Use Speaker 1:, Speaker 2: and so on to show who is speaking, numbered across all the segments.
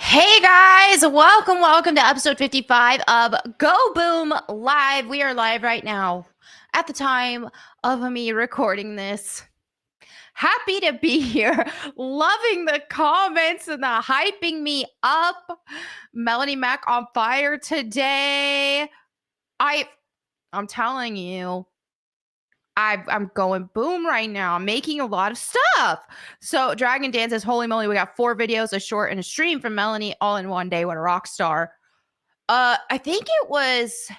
Speaker 1: Hey guys, welcome to episode 55 of Go Boom Live. We are live right now at the time of me recording this. Happy to be here, loving the comments and the hyping me up. Melanie Mac on fire today. I'm telling you, I'm going boom right now. I'm making a lot of stuff. So Dragon Dan says, holy moly, we got 4 videos, a short and a stream from Melanie all in one day. What a rock star. I think it was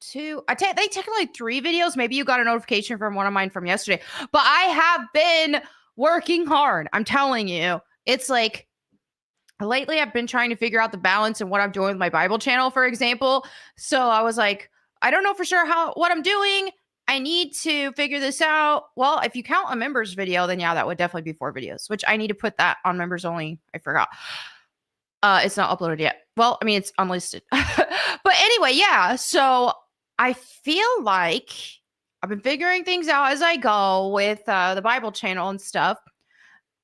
Speaker 1: 2. They technically 3 videos. Maybe you got a notification from one of mine from yesterday. But I have been working hard. I'm telling you. It's like lately I've been trying to figure out the balance and what I'm doing with my Bible channel, for example. So I was like, I don't know for sure what I'm doing. I need to figure this out. Well, if you count a members video, then yeah, that would definitely be 4 videos, which I need to put that on members only. I forgot. It's not uploaded yet. Well, I mean, it's unlisted. But anyway, yeah. So I feel like I've been figuring things out as I go with the Bible channel and stuff.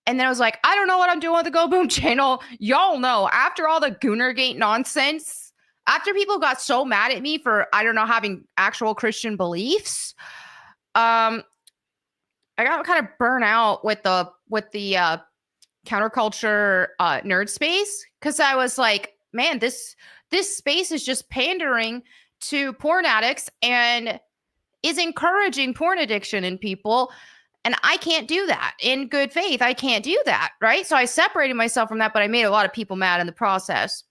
Speaker 1: And then I was like, I don't know what I'm doing with the Go Boom channel. Y'all know, after all the Goonergate nonsense, after people got so mad at me for, I don't know, having actual Christian beliefs, I got kind of burnt out with the counterculture nerd space, because I was like, man, this space is just pandering to porn addicts and is encouraging porn addiction in people. And I can't do that in good faith. I can't do that, right? So I separated myself from that, but I made a lot of people mad in the process.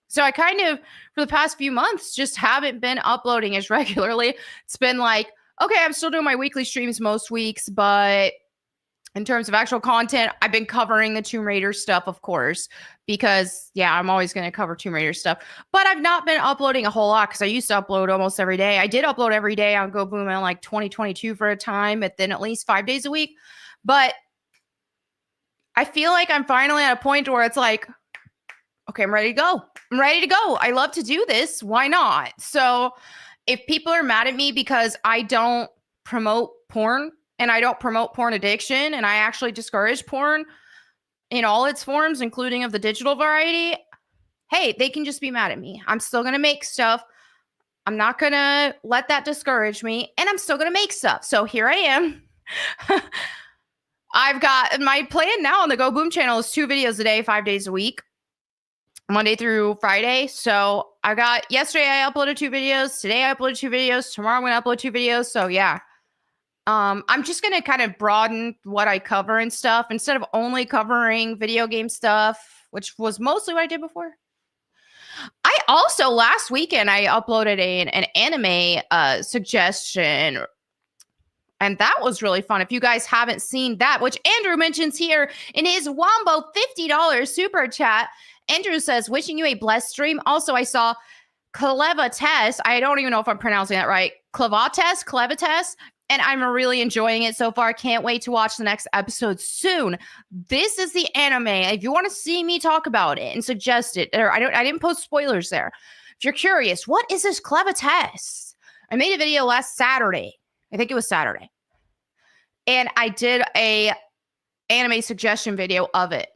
Speaker 1: So I kind of, for the past few months, just haven't been uploading as regularly. It's been like, okay, I'm still doing my weekly streams most weeks, but in terms of actual content, I've been covering the Tomb Raider stuff, of course, because, yeah, I'm always going to cover Tomb Raider stuff. But I've not been uploading a whole lot because I used to upload almost every day. I did upload every day on Go Boom in like 2022 for a time, but then at least 5 days a week. But I feel like I'm finally at a point where it's like, okay, I'm ready to go. I'm ready to go. I love to do this. Why not? So if people are mad at me because I don't promote porn and I don't promote porn addiction and I actually discourage porn in all its forms, including of the digital variety, hey, they can just be mad at me. I'm still going to make stuff. I'm not going to let that discourage me, and I'm still going to make stuff. So here I am. I've got my plan now on the Go Boom channel is 2 videos a day, 5 days a week, Monday through Friday. So I got yesterday I uploaded 2 videos. Today I uploaded 2 videos. Tomorrow I'm going to upload 2 videos. So yeah, I'm just going to kind of broaden what I cover and stuff instead of only covering video game stuff, which was mostly what I did before. I also last weekend I uploaded an anime suggestion, and that was really fun. If you guys haven't seen that, which Andrew mentions here in his Wombo $50 super chat, Andrew says, wishing you a blessed stream. Also, I saw Clevates. I don't even know if I'm pronouncing that right. Clevates, and I'm really enjoying it so far. Can't wait to watch the next episode soon. This is the anime. If you want to see me talk about it and suggest it, or I didn't post spoilers there. If you're curious, what is this Clevates? I made a video last Saturday. I think it was Saturday. And I did a anime suggestion video of it.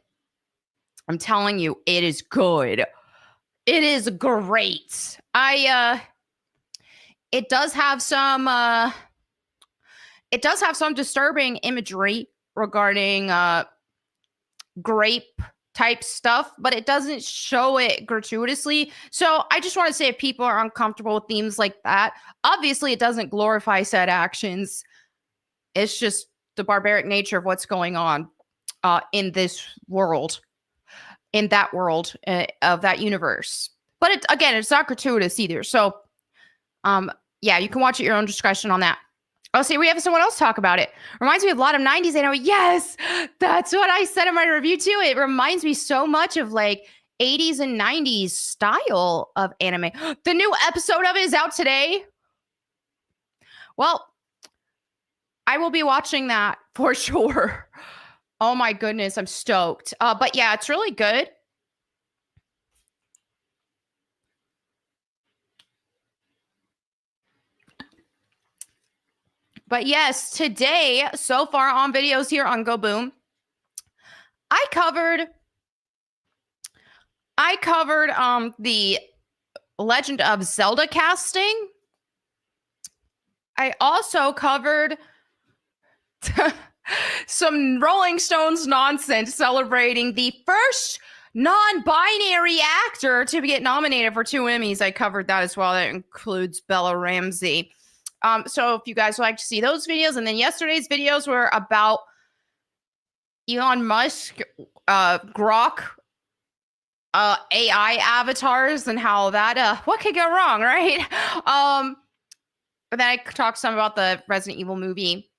Speaker 1: I'm telling you, it is good. It is great. It does have some disturbing imagery regarding grape type stuff, but it doesn't show it gratuitously. So I just want to say, if people are uncomfortable with themes like that, obviously it doesn't glorify said actions. It's just the barbaric nature of what's going on in this world. In that world of that universe. But it's not gratuitous either. So, yeah, you can watch at your own discretion on that. Oh, see, we have someone else talk about it. Reminds me of a lot of 90s anime. Yes, that's what I said in my review too. It reminds me so much of like 80s and 90s style of anime. The new episode of it is out today. Well, I will be watching that for sure. Oh my goodness, I'm stoked. But yeah, it's really good. But yes, today, so far on videos here on Go Boom, I covered I covered the Legend of Zelda casting. I also covered some Rolling Stones nonsense celebrating the first non-binary actor to get nominated for 2 Emmys. I covered that as well. That includes Bella Ramsey. So if you guys would like to see those videos, and then yesterday's videos were about Elon Musk, Grok, AI avatars, and how that what could go wrong, right? But then I talked some about the Resident Evil movie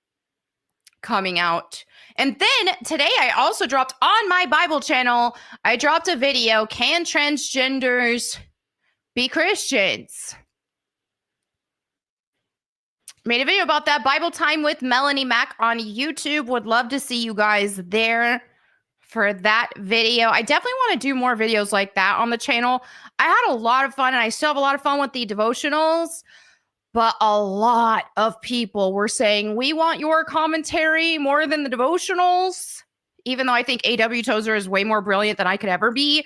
Speaker 1: coming out. And then today I also dropped on my Bible channel, I dropped a video, Can Transgenders Be Christians? Made a video about that. Bible Time with Melanie Mack on YouTube. Would love to see you guys there for that video. I definitely want to do more videos like that on the channel. I had a lot of fun, and I still have a lot of fun with the devotionals. But a lot of people were saying, we want your commentary more than the devotionals, even though I think A.W. Tozer is way more brilliant than I could ever be.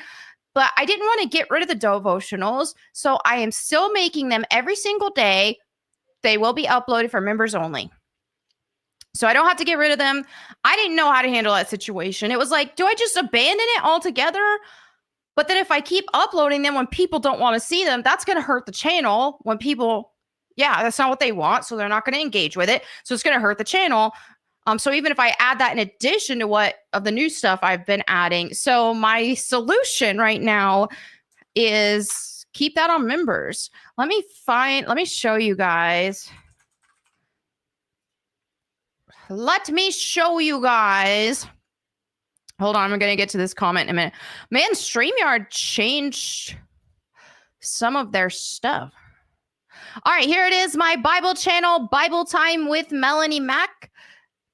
Speaker 1: But I didn't want to get rid of the devotionals, so I am still making them every single day. They will be uploaded for members only. So I don't have to get rid of them. I didn't know how to handle that situation. It was like, do I just abandon it altogether? But then if I keep uploading them when people don't want to see them, that's going to hurt the channel when people... Yeah, that's not what they want, so they're not going to engage with it. So it's going to hurt the channel. So even if I add that in addition to what of the new stuff I've been adding. So my solution right now is keep that on members. Let me show you guys. Let me show you guys. Hold on, I'm going to get to this comment in a minute. Man, StreamYard changed some of their stuff. All right, here it is, my Bible channel, Bible Time with Melanie Mack.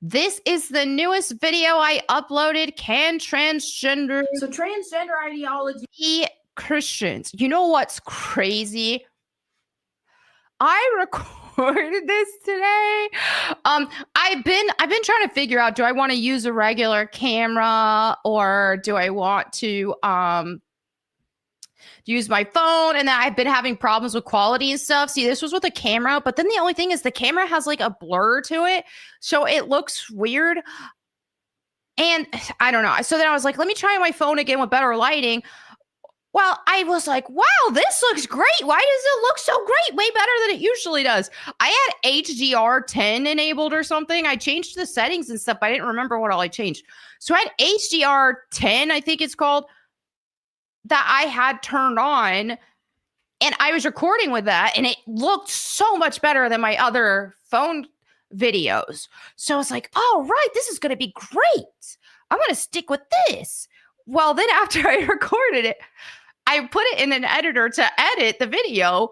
Speaker 1: This is the newest video I uploaded, Can Transgender... So transgender ideology... Be Christians. You know what's crazy? I recorded this today. I've been trying to figure out, do I want to use a regular camera or do I want to use my phone? And then I've been having problems with quality and stuff. See, this was with a camera, but then the only thing is the camera has like a blur to it, so it looks weird. And I don't know. So then I was like, let me try my phone again with better lighting. Well, I was like, wow, this looks great. Why does it look so great? Way better than it usually does. I had HDR10 enabled or something. I changed the settings and stuff, but I didn't remember what all I changed. So I had HDR10, I think it's called, that I had turned on, and I was recording with that, and it looked so much better than my other phone videos. So I was like, oh, right, this is going to be great. I'm going to stick with this. Well, then after I recorded it, I put it in an editor to edit the video,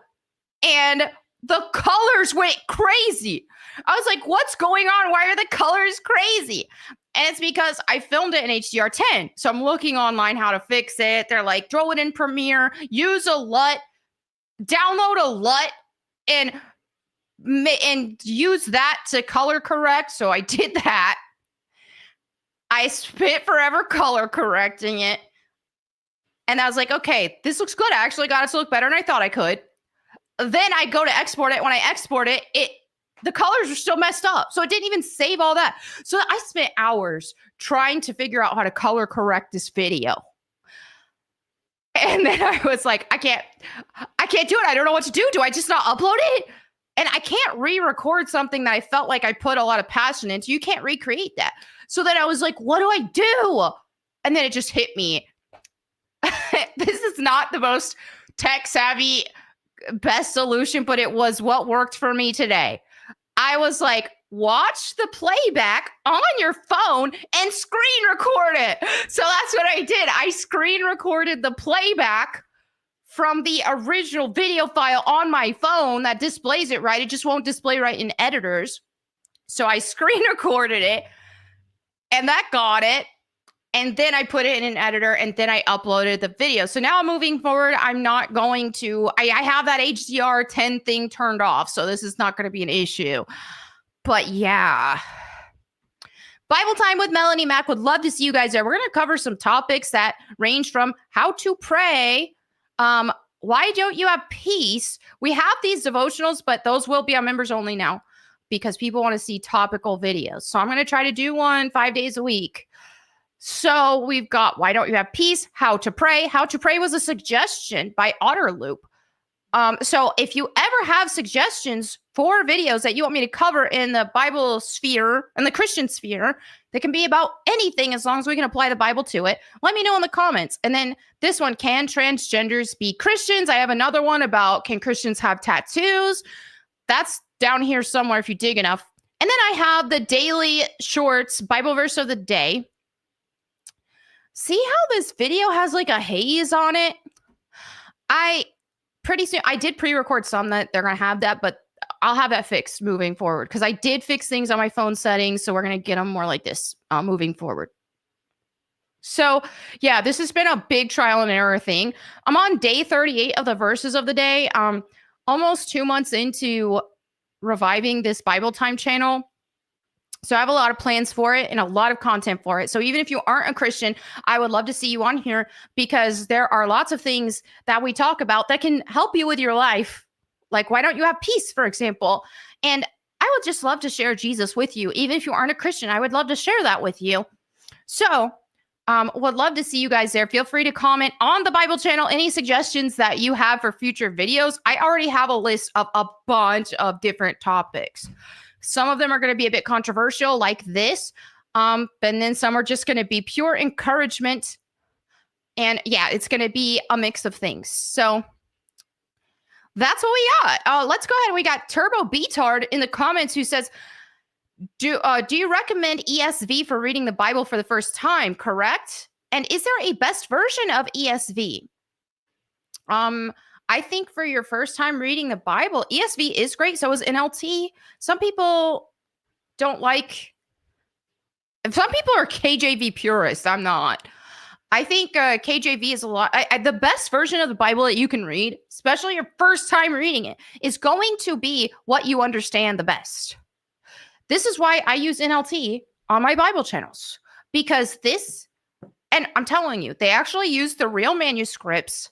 Speaker 1: and the colors went crazy. I was like, what's going on? Why are the colors crazy? And it's because I filmed it in HDR10. So I'm looking online how to fix it. They're like, throw it in Premiere, use a LUT, download a LUT, and use that to color correct. So I did that. I spent forever color correcting it. And I was like, okay, this looks good. I actually got it to look better than I thought I could. Then I go to export it. When I export it, the colors are still messed up. So it didn't even save all that. So I spent hours trying to figure out how to color correct this video. And then I was like, I can't do it. I don't know what to do. Do I just not upload it? And I can't re-record something that I felt like I put a lot of passion into. You can't recreate that. So then I was like, what do I do? And then it just hit me. This is not the most tech savvy best solution, but it was what worked for me today. I was like, watch the playback on your phone and screen record it. So that's what I did. I screen recorded the playback from the original video file on my phone that displays it right. It just won't display right in editors. So I screen recorded it, and that got it. And then I put it in an editor, and then I uploaded the video. So now moving forward, I'm not going to, I have that HDR10 thing turned off. So this is not going to be an issue. But yeah. Bible Time with Melanie Mack. Would love to see you guys there. We're going to cover some topics that range from how to pray, why don't you have peace? We have these devotionals, but those will be on members only now because people want to see topical videos. So I'm going to try to do one 5 days a week. So we've got why don't you have peace? How to pray. How to pray was a suggestion by Otterloop. So if you ever have suggestions for videos that you want me to cover in the Bible sphere and the Christian sphere, they can be about anything as long as we can apply the Bible to it. Let me know in the comments. And then this one, can transgenders be Christians? I have another one about can Christians have tattoos? That's down here somewhere if you dig enough. And then I have the daily shorts Bible verse of the day. See how this video has like a haze on it? Pretty soon, I did pre-record some that they're going to have that, but I'll have that fixed moving forward because I did fix things on my phone settings. So we're going to get them more like this moving forward. So yeah, this has been a big trial and error thing. I'm on day 38 of the verses of the day. Almost 2 months into reviving this Bible Time channel. So I have a lot of plans for it and a lot of content for it. So even if you aren't a Christian, I would love to see you on here because there are lots of things that we talk about that can help you with your life. Like, why don't you have peace, for example? And I would just love to share Jesus with you. Even if you aren't a Christian, I would love to share that with you. So would love to see you guys there. Feel free to comment on the Bible channel, any suggestions that you have for future videos. I already have a list of a bunch of different topics. Some of them are going to be a bit controversial like this. And then some are just going to be pure encouragement. And yeah, it's going to be a mix of things. So that's what we got. Let's go ahead. We got Turbo Beatard in the comments who says, do you recommend ESV for reading the Bible for the first time? Correct. And is there a best version of ESV? I think for your first time reading the Bible, ESV is great. So is NLT. Some people don't like. Some people are KJV purists. I'm not. I think KJV is a lot. The best version of the Bible that you can read, especially your first time reading it, is going to be what you understand the best. This is why I use NLT on my Bible channels, because this, and I'm telling you, they actually use the real manuscripts.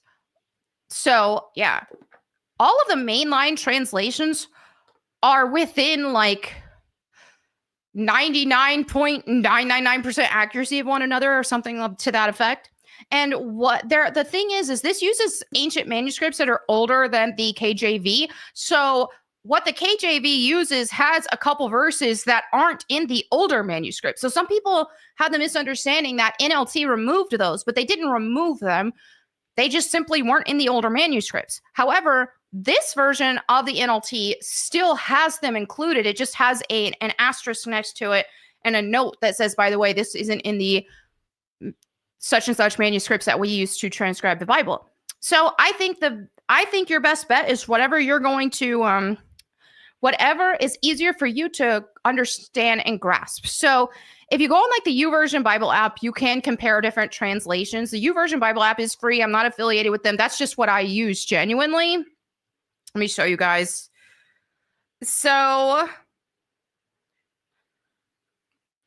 Speaker 1: So yeah, all of the mainline translations are within like 99.999% accuracy of one another or something to that effect. And the thing is this uses ancient manuscripts that are older than the KJV. So what the KJV uses has a couple verses that aren't in the older manuscript. So some people had the misunderstanding that NLT removed those, but they didn't remove them. They just simply weren't in the older manuscripts. However, this version of the NLT still has them included. It just has an asterisk next to it and a note that says, by the way, this isn't in the such and such manuscripts that we use to transcribe the Bible. So I think your best bet is whatever you're going to whatever is easier for you to understand and grasp. So if you go on like the YouVersion Bible app, you can compare different translations. The YouVersion Bible app is free. I'm not affiliated with them. That's just what I use genuinely. Let me show you guys. So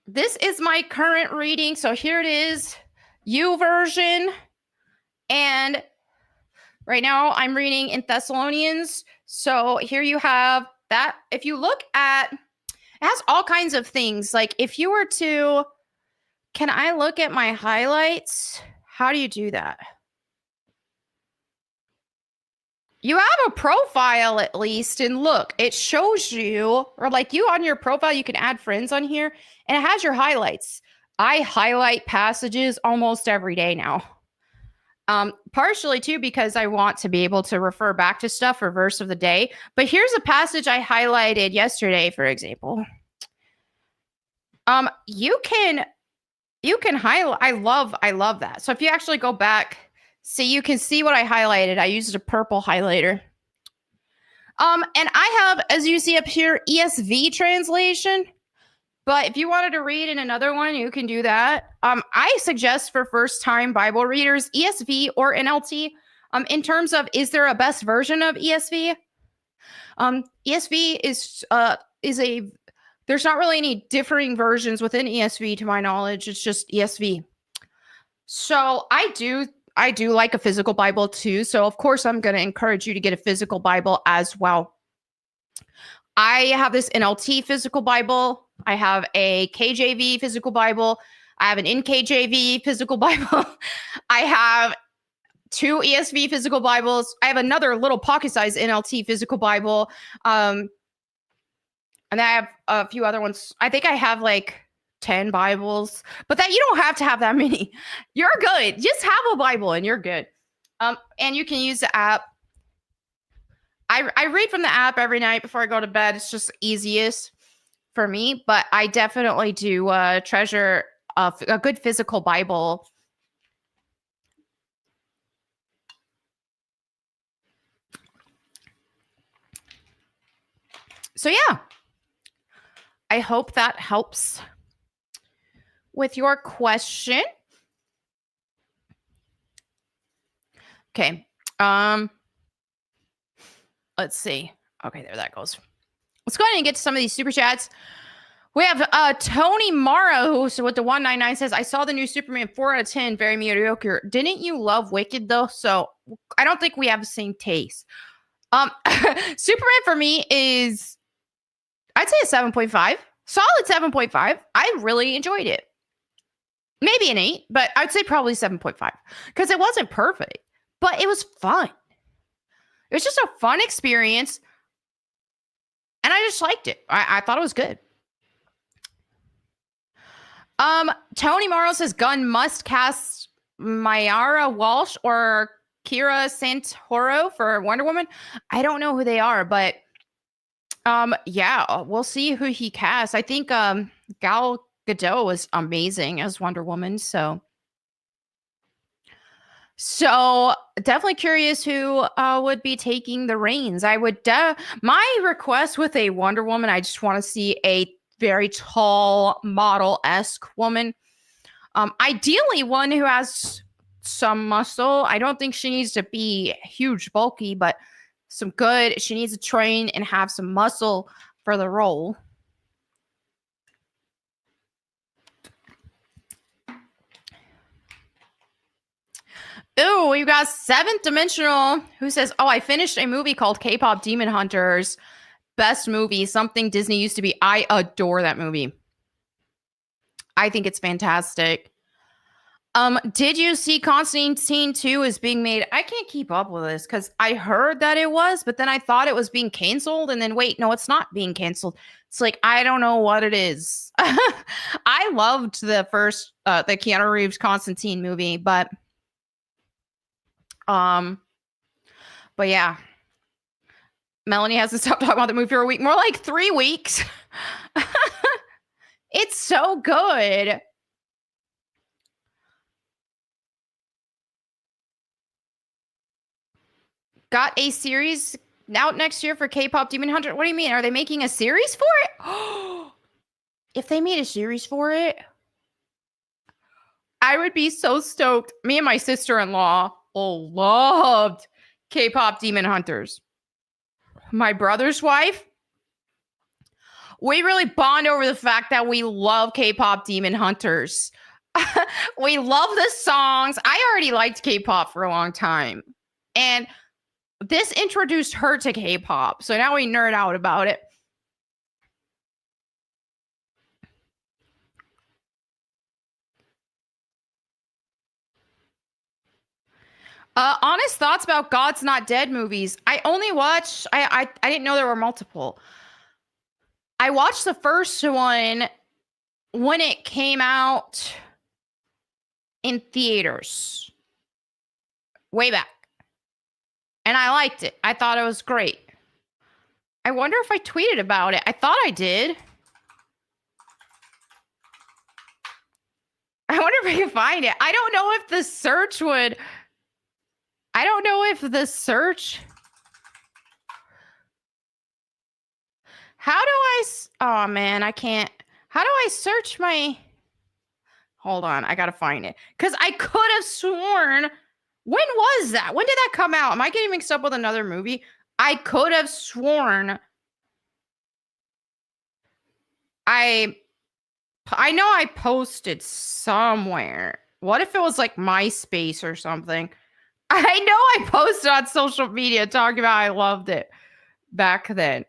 Speaker 1: this is my current reading. So here it is, YouVersion. And right now I'm reading in Thessalonians. So here you have that. If you look at, it has all kinds of things. Like if you were to, can I look at my highlights? How do you do that? You have a profile at least, and look, it shows you, or like you on your profile, you can add friends on here, and it has your highlights. I highlight passages almost every day now. Partially too because I want to be able to refer back to stuff for verse of the day. But here's a passage I highlighted yesterday, for example. You can highlight. I love that. So if you actually go back, see, you can see what I highlighted. I used a purple highlighter. And I have, as you see up here, ESV translation. But if you wanted to read in another one, you can do that. I suggest for first-time Bible readers, ESV or NLT. In terms of, is there a best version of ESV? ESV is a There's not really any differing versions within ESV to my knowledge. It's just ESV. So I do like a physical Bible too. So of course I'm going to encourage you to get a physical Bible as well. I have this NLT physical Bible. I have a KJV physical Bible. I have an NKJV physical Bible. I have 2 ESV physical Bibles. I have another little pocket-sized NLT physical Bible. And then I have a few other ones. I think I have like 10 Bibles, but that you don't have to have that many. You're good. Just have a Bible and you're good. And you can use the app. I read from the app every night before I go to bed. It's just easiest for me, but I definitely do treasure a good physical Bible. So yeah, I hope that helps with your question. Okay. Let's see. Okay, there that goes. Let's go ahead and get to some of these super chats. We have Tony Morrow, who with the 199 says, I saw the new Superman 4 out of 10, very mediocre. Didn't you love Wicked though? So I don't think we have the same taste. Superman for me is, I'd say a 7.5. Solid 7.5. I really enjoyed it. Maybe an 8, but I'd say probably 7.5 because it wasn't perfect, but it was fun. It was just a fun experience, and I just liked it. I thought it was good. Tony Morrow says Gunn must cast Mayara Walsh or Kira Santoro for Wonder Woman. I don't know who they are, but yeah, we'll see who he casts. I think Gal Gadot was amazing as Wonder Woman, so definitely curious who would be taking the reins. I would my request with a Wonder Woman, I just want to see a very tall model-esque woman. Ideally one who has some muscle. I don't think she needs to be huge, bulky, but some good. She needs to train and have some muscle for the role. Ooh, we got Seventh Dimensional who says, oh, I finished a movie called K-Pop Demon Hunters. Best movie, something Disney used to be. I adore that movie. I think it's fantastic. Did you see Constantine 2 is being made? I can't keep up with this because I heard that it was, but then I thought it was being canceled. And then wait, no, it's not being canceled. It's like, I don't know what it is. I loved the first, the Keanu Reeves Constantine movie, but yeah. Melanie hasn't stopped talking about the movie for a week, more like 3 weeks. It's so good. Got a series out next year for K-Pop Demon Hunter. What do you mean? Are they making a series for it? If they made a series for it, I would be so stoked. Me and my sister-in-law loved K-Pop Demon Hunters. My brother's wife, we really bond over the fact that we love K-Pop Demon Hunters. We love the songs. I already liked K-pop for a long time. And this introduced her to K-pop. So now we nerd out about it. Honest thoughts about God's Not Dead movies. I only watched, I didn't know there were multiple. I watched the first one when it came out in theaters way back. And I liked it. I thought it was great. I wonder if I tweeted about it. I thought I did. I wonder if I can find it. I don't know if the search would... I don't know if the search... How do I... Oh, man, I can't... How do I search my... Hold on, I gotta find it. Because I could have sworn... When was that? When did that come out? Am I getting mixed up with another movie? I could have sworn... I know I posted somewhere. What if it was like MySpace or something? I know I posted on social media talking about I loved it back then.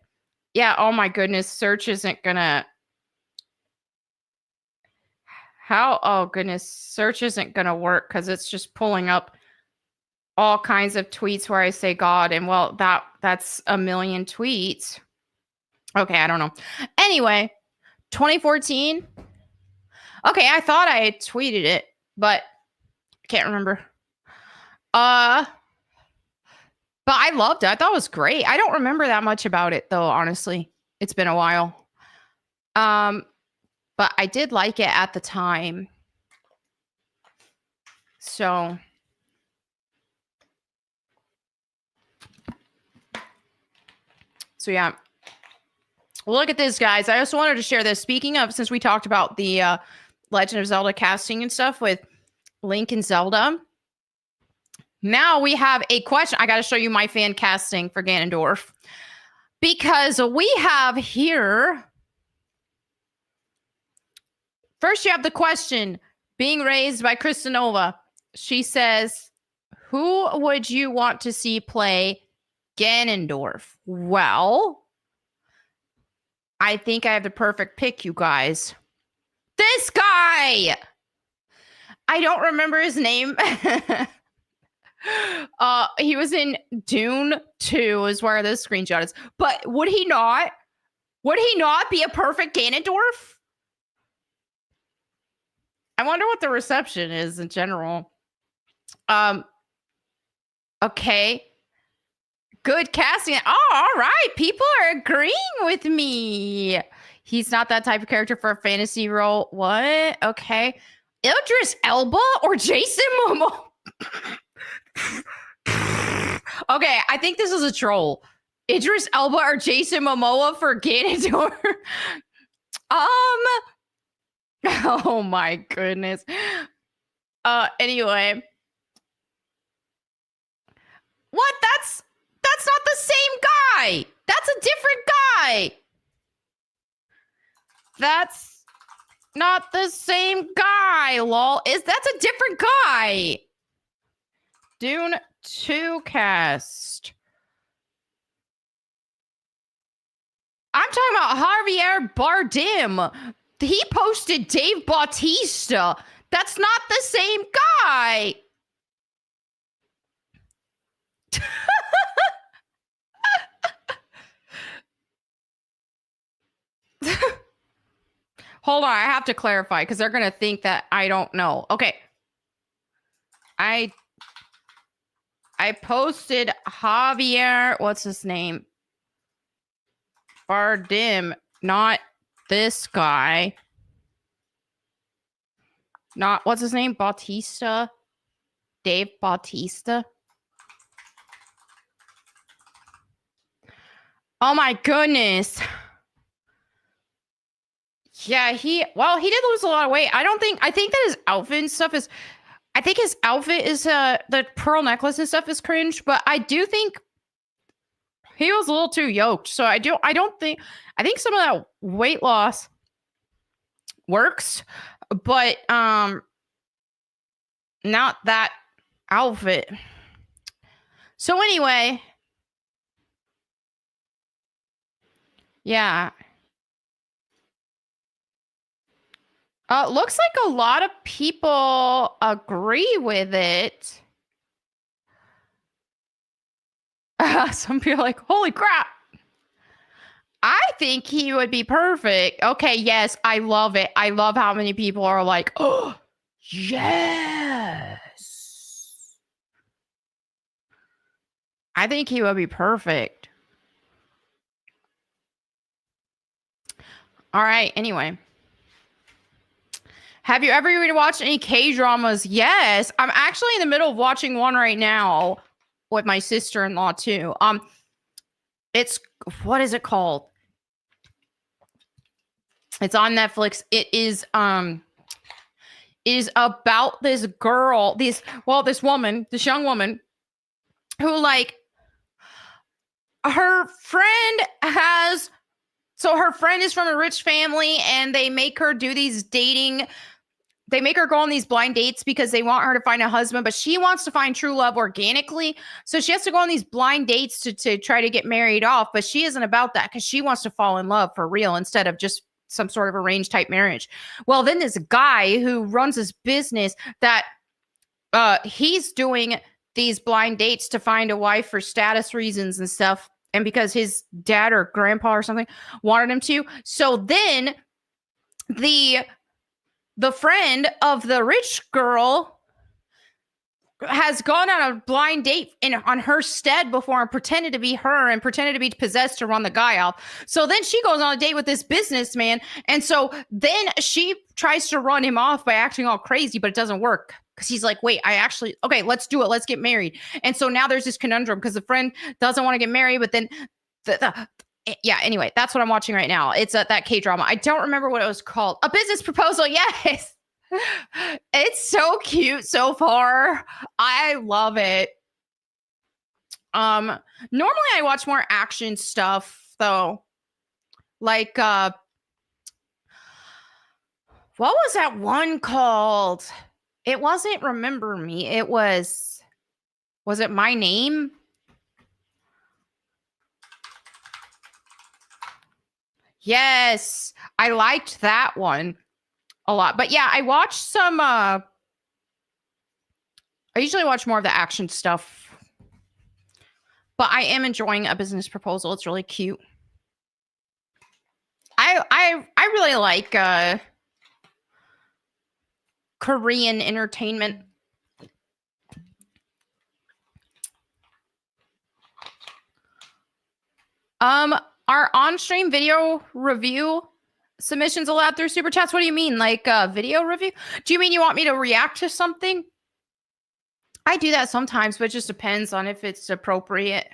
Speaker 1: Yeah, oh my goodness, search isn't gonna search isn't gonna work because it's just pulling up all kinds of tweets where I say God, and well, that's a million tweets. Okay, I don't know. Anyway, 2014. Okay, I thought I had tweeted it, but I can't remember. But I loved it. I thought it was great. I don't remember that much about it though, honestly. It's been a while. But I did like it at the time. So yeah. Look at this, guys. I also wanted to share this. Speaking of, since we talked about the Legend of Zelda casting and stuff with Link and Zelda, now we have a question. I got to show you my fan casting for Ganondorf. Because we have here, first you have the question being raised by Kristanova. She says, who would you want to see play Ganondorf? Well, I think I have the perfect pick, you guys. This guy! I don't remember his name. He was in Dune 2 is where this screenshot is. But would he not be a perfect Ganondorf? I wonder what the reception is in general. Okay. Good casting. Oh, all right. People are agreeing with me. He's not that type of character for a fantasy role. What? Okay. Idris Elba or Jason Momoa? Okay, I think this is a troll. Idris Elba or Jason Momoa for Ganondorf? Oh my goodness. Anyway. What? That's not the same guy. That's a different guy. That's not the same guy, lol. That's a different guy. Dune 2 cast. I'm talking about Javier Bardem. He posted Dave Bautista. That's not the same guy. Hold on, I have to clarify because they're going to think that I don't know. Okay. I posted Javier, what's his name? Bardem, not this guy. Not, what's his name? Bautista? Dave Bautista? Oh my goodness. Yeah, he did lose a lot of weight. I think that his outfit and stuff is, I think his outfit is, the pearl necklace and stuff is cringe, but I do think he was a little too yoked. So I think some of that weight loss works, but, not that outfit. So anyway, yeah. Looks like a lot of people agree with it. Some people are like, holy crap. I think he would be perfect. Okay, yes, I love it. I love how many people are like, oh, yes. I think he would be perfect. All right, anyway. Have you ever even watched any K-dramas? Yes. I'm actually in the middle of watching one right now with my sister-in-law too. It's, what is it called? It's on Netflix. It is about this girl, this young woman who, like, her friend has So her friend is from a rich family, and they make her do these dating. They make her go on these blind dates because they want her to find a husband, but she wants to find true love organically. So she has to go on these blind dates to try to get married off, but she isn't about that because she wants to fall in love for real instead of just some sort of arranged type marriage. Well, then this guy who runs this business that he's doing these blind dates to find a wife for status reasons and stuff. And because his dad or grandpa or something wanted him to. So then the friend of the rich girl has gone on a blind date on her stead before and pretended to be her and pretended to be possessed to run the guy off. So then she goes on a date with this businessman. And so then she tries to run him off by acting all crazy, but it doesn't work. Because he's like, wait, okay, let's do it. Let's get married. And so now there's this conundrum because the friend doesn't want to get married, but then yeah, anyway, that's what I'm watching right now. It's that K-drama. I don't remember what it was called. A Business Proposal. Yes. It's so cute so far. I love it. Normally I watch more action stuff though. Like what was that one called? It wasn't Remember Me. It was it My Name? Yes, I liked that one a lot. But yeah, I watched some I usually watch more of the action stuff. But I am enjoying A Business Proposal. It's really cute. I really like Korean entertainment. Are on-stream video review submissions allowed through Super Chats? What do you mean? Like video review? Do you mean you want me to react to something? I do that sometimes, but it just depends on if it's appropriate.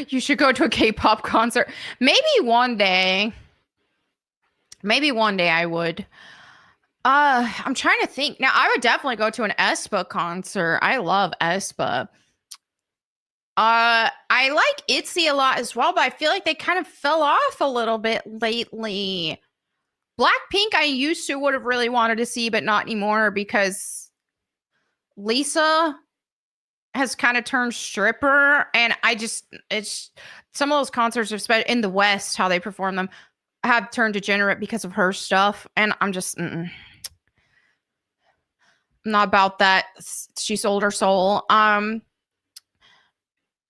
Speaker 1: You should go to a K-pop concert. Maybe one day. Maybe one day I would. I'm trying to think. Now, I would definitely go to an aespa concert. I love aespa. I like ITZY a lot as well, but I feel like they kind of fell off a little bit lately. Blackpink, I used to would have really wanted to see, but not anymore because Lisa has kind of turned stripper, and it's some of those concerts, especially in the West, how they perform them, have turned degenerate because of her stuff, and I'm just not about that. She sold her soul.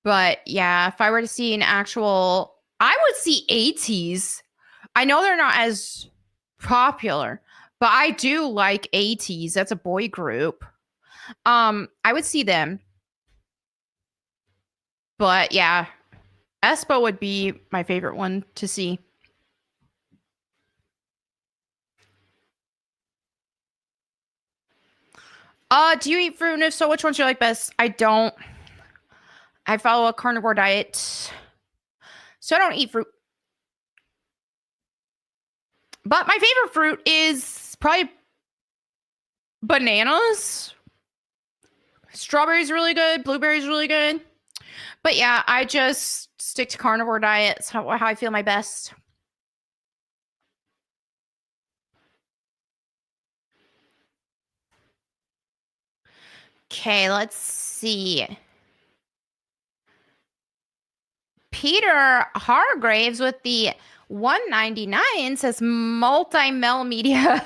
Speaker 1: But yeah, if I were to see an actual, I would see 80s. I know they're not as popular, but I do like 80s. That's a boy group. I would see them. But yeah, aespa would be my favorite one to see. Do you eat fruit? And if so, which ones do you like best? I don't. I follow a carnivore diet, so I don't eat fruit. But my favorite fruit is probably bananas. Strawberries really good. Blueberries really good. But yeah, I just stick to carnivore diets. How I feel my best. Okay, let's see. Peter Hargraves with the 199 says multi-mel media.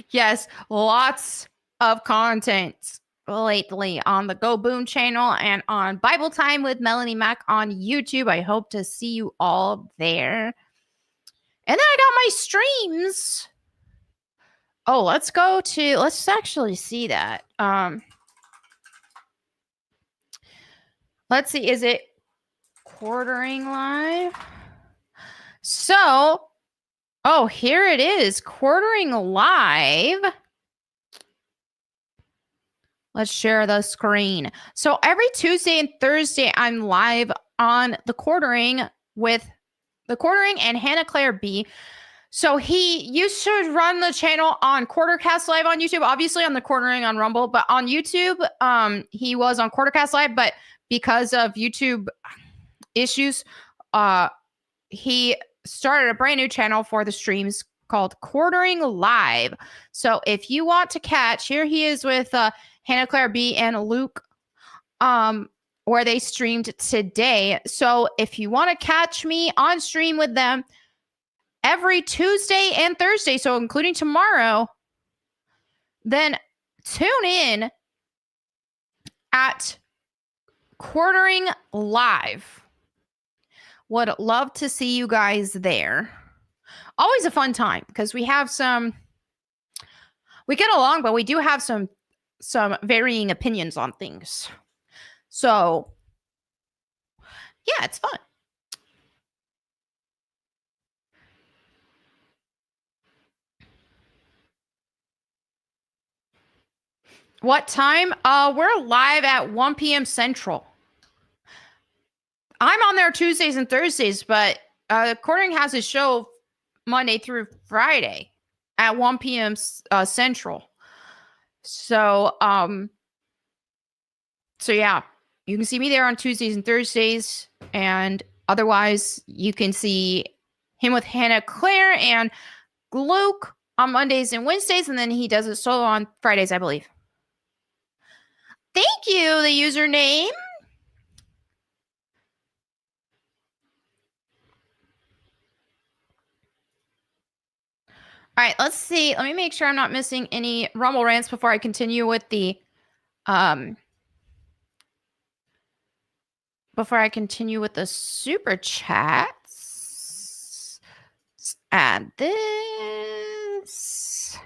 Speaker 1: Yes, lots of content lately on the Go Boom channel and on Bible Time with Melanie Mac on YouTube. I hope to see you all there. And then I got my streams. Oh, let's actually see that. Let's see, is it quartering live? So, oh, here it is, quartering live. Let's share the screen. So every Tuesday and Thursday, I'm live on the Quartering and Hannah Claire B. So he used to run the channel on Quartercast Live on YouTube, obviously on the Quartering on Rumble, but on YouTube, he was on Quartercast Live, but because of YouTube issues, he started a brand new channel for the streams called Quartering Live. So if you want to catch, here he is with Hannah Claire B and Luke, where they streamed today. So if you want to catch me on stream with them every Tuesday and Thursday, so including tomorrow, then tune in at Quartering Live. Would love to see you guys there. Always a fun time because we get along, but we do have some varying opinions on things. So yeah, it's fun. What time? We're live at 1 p.m. Central. I'm on there Tuesdays and Thursdays, but Quartering has a show Monday through Friday at 1 p.m. Central. So yeah, you can see me there on Tuesdays and Thursdays, and otherwise you can see him with Hannah Claire and Luke on Mondays and Wednesdays, and then he does it solo on Fridays, I believe. Thank you, the username. All right, let's see. Let me make sure I'm not missing any Rumble rants before I continue with the super chats. Let's add this.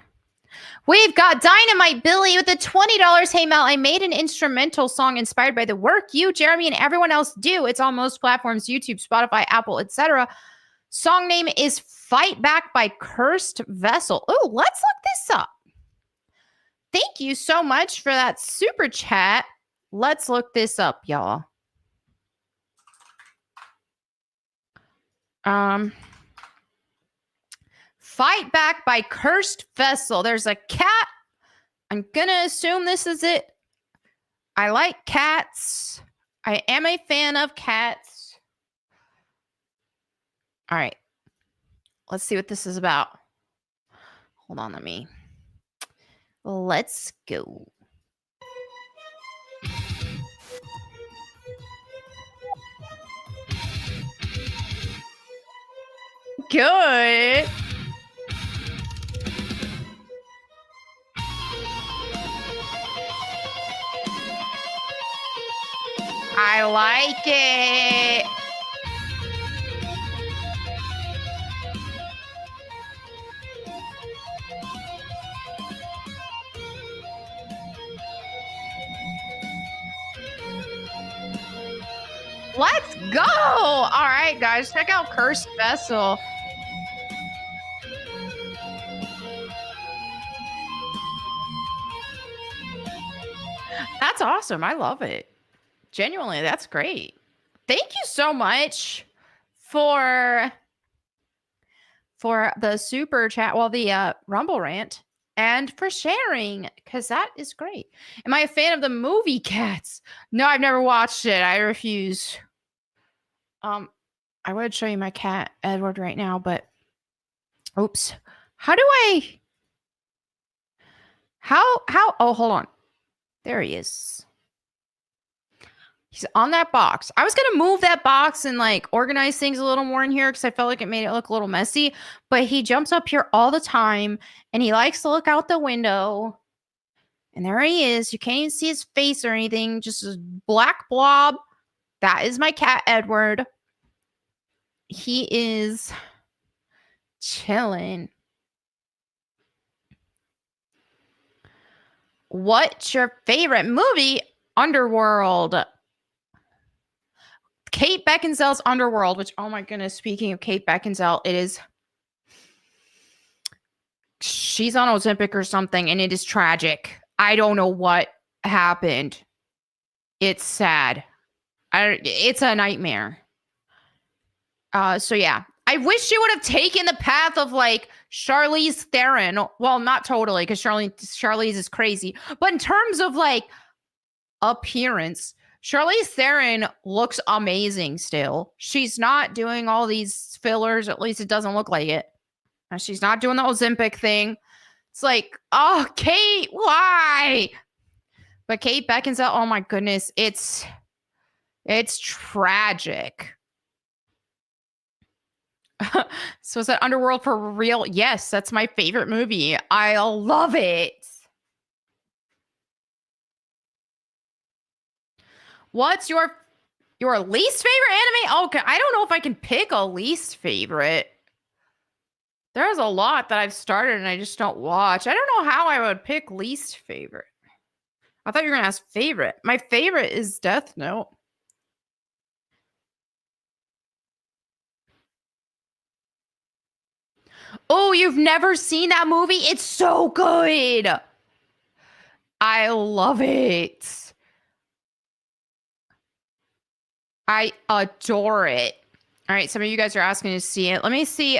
Speaker 1: We've got Dynamite Billy with the $20. Hey, Mel, I made an instrumental song inspired by the work you, Jeremy, and everyone else do. It's on most platforms, YouTube, Spotify, Apple, etc. Song name is Fight Back by Cursed Vessel. Oh, let's look this up. Thank you so much for that super chat. Let's look this up, y'all. Fight Back by Cursed Vessel. There's a cat. I'm gonna assume this is it. I like cats. I am a fan of cats. All right. Let's see what this is about. Hold on, let's go. Good. I like it. Let's go. All right, guys, check out Cursed Vessel. That's awesome. I love it. Genuinely, that's great. Thank you so much for the super chat, the Rumble rant, and for sharing, because that is great. Am I a fan of the movie Cats? No, I've never watched it. I refuse. I would show you my cat, Edward, right now, but oops. How do I... How... Oh, hold on. There he is. He's on that box. I was going to move that box and like organize things a little more in here because I felt like it made it look a little messy. But he jumps up here all the time and he likes to look out the window. And there he is. You can't even see his face or anything. Just a black blob. That is my cat, Edward. He is chilling. What's your favorite movie? Underworld. Kate Beckinsale's Underworld, which, oh my goodness, speaking of Kate Beckinsale, she's on Ozempic or something, and it is tragic. I don't know what happened. It's sad. It's a nightmare. So yeah, I wish she would have taken the path of like Charlize Theron. Well, not totally, because Charlize is crazy, but in terms of like appearance, Charlize Theron looks amazing still. She's not doing all these fillers, at least it doesn't look like it. She's not doing the Ozempic thing. It's like, oh, Kate, why? But Kate Beckinsale, oh my goodness, it's tragic. So is that Underworld for real? Yes, that's my favorite movie. I love it. What's your least favorite anime? Okay, I don't know if I can pick a least favorite. There's a lot that I've started and I just don't watch. I don't know how I would pick least favorite. I thought you were going to ask favorite. My favorite is Death Note. Oh, you've never seen that movie? It's so good. I love it. I adore it. All right, some of you guys are asking to see it. Let me see.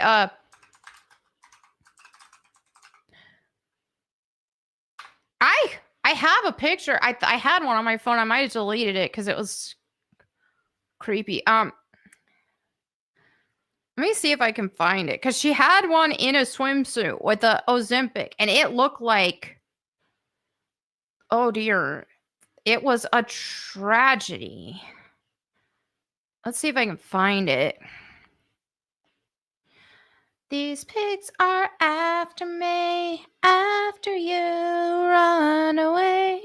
Speaker 1: I have a picture. I had one on my phone. I might have deleted it because it was creepy. Let me see if I can find it, because she had one in a swimsuit with the Ozempic, and it looked like, oh dear, it was a tragedy. Let's see if I can find it. These pigs are after me, after you run away.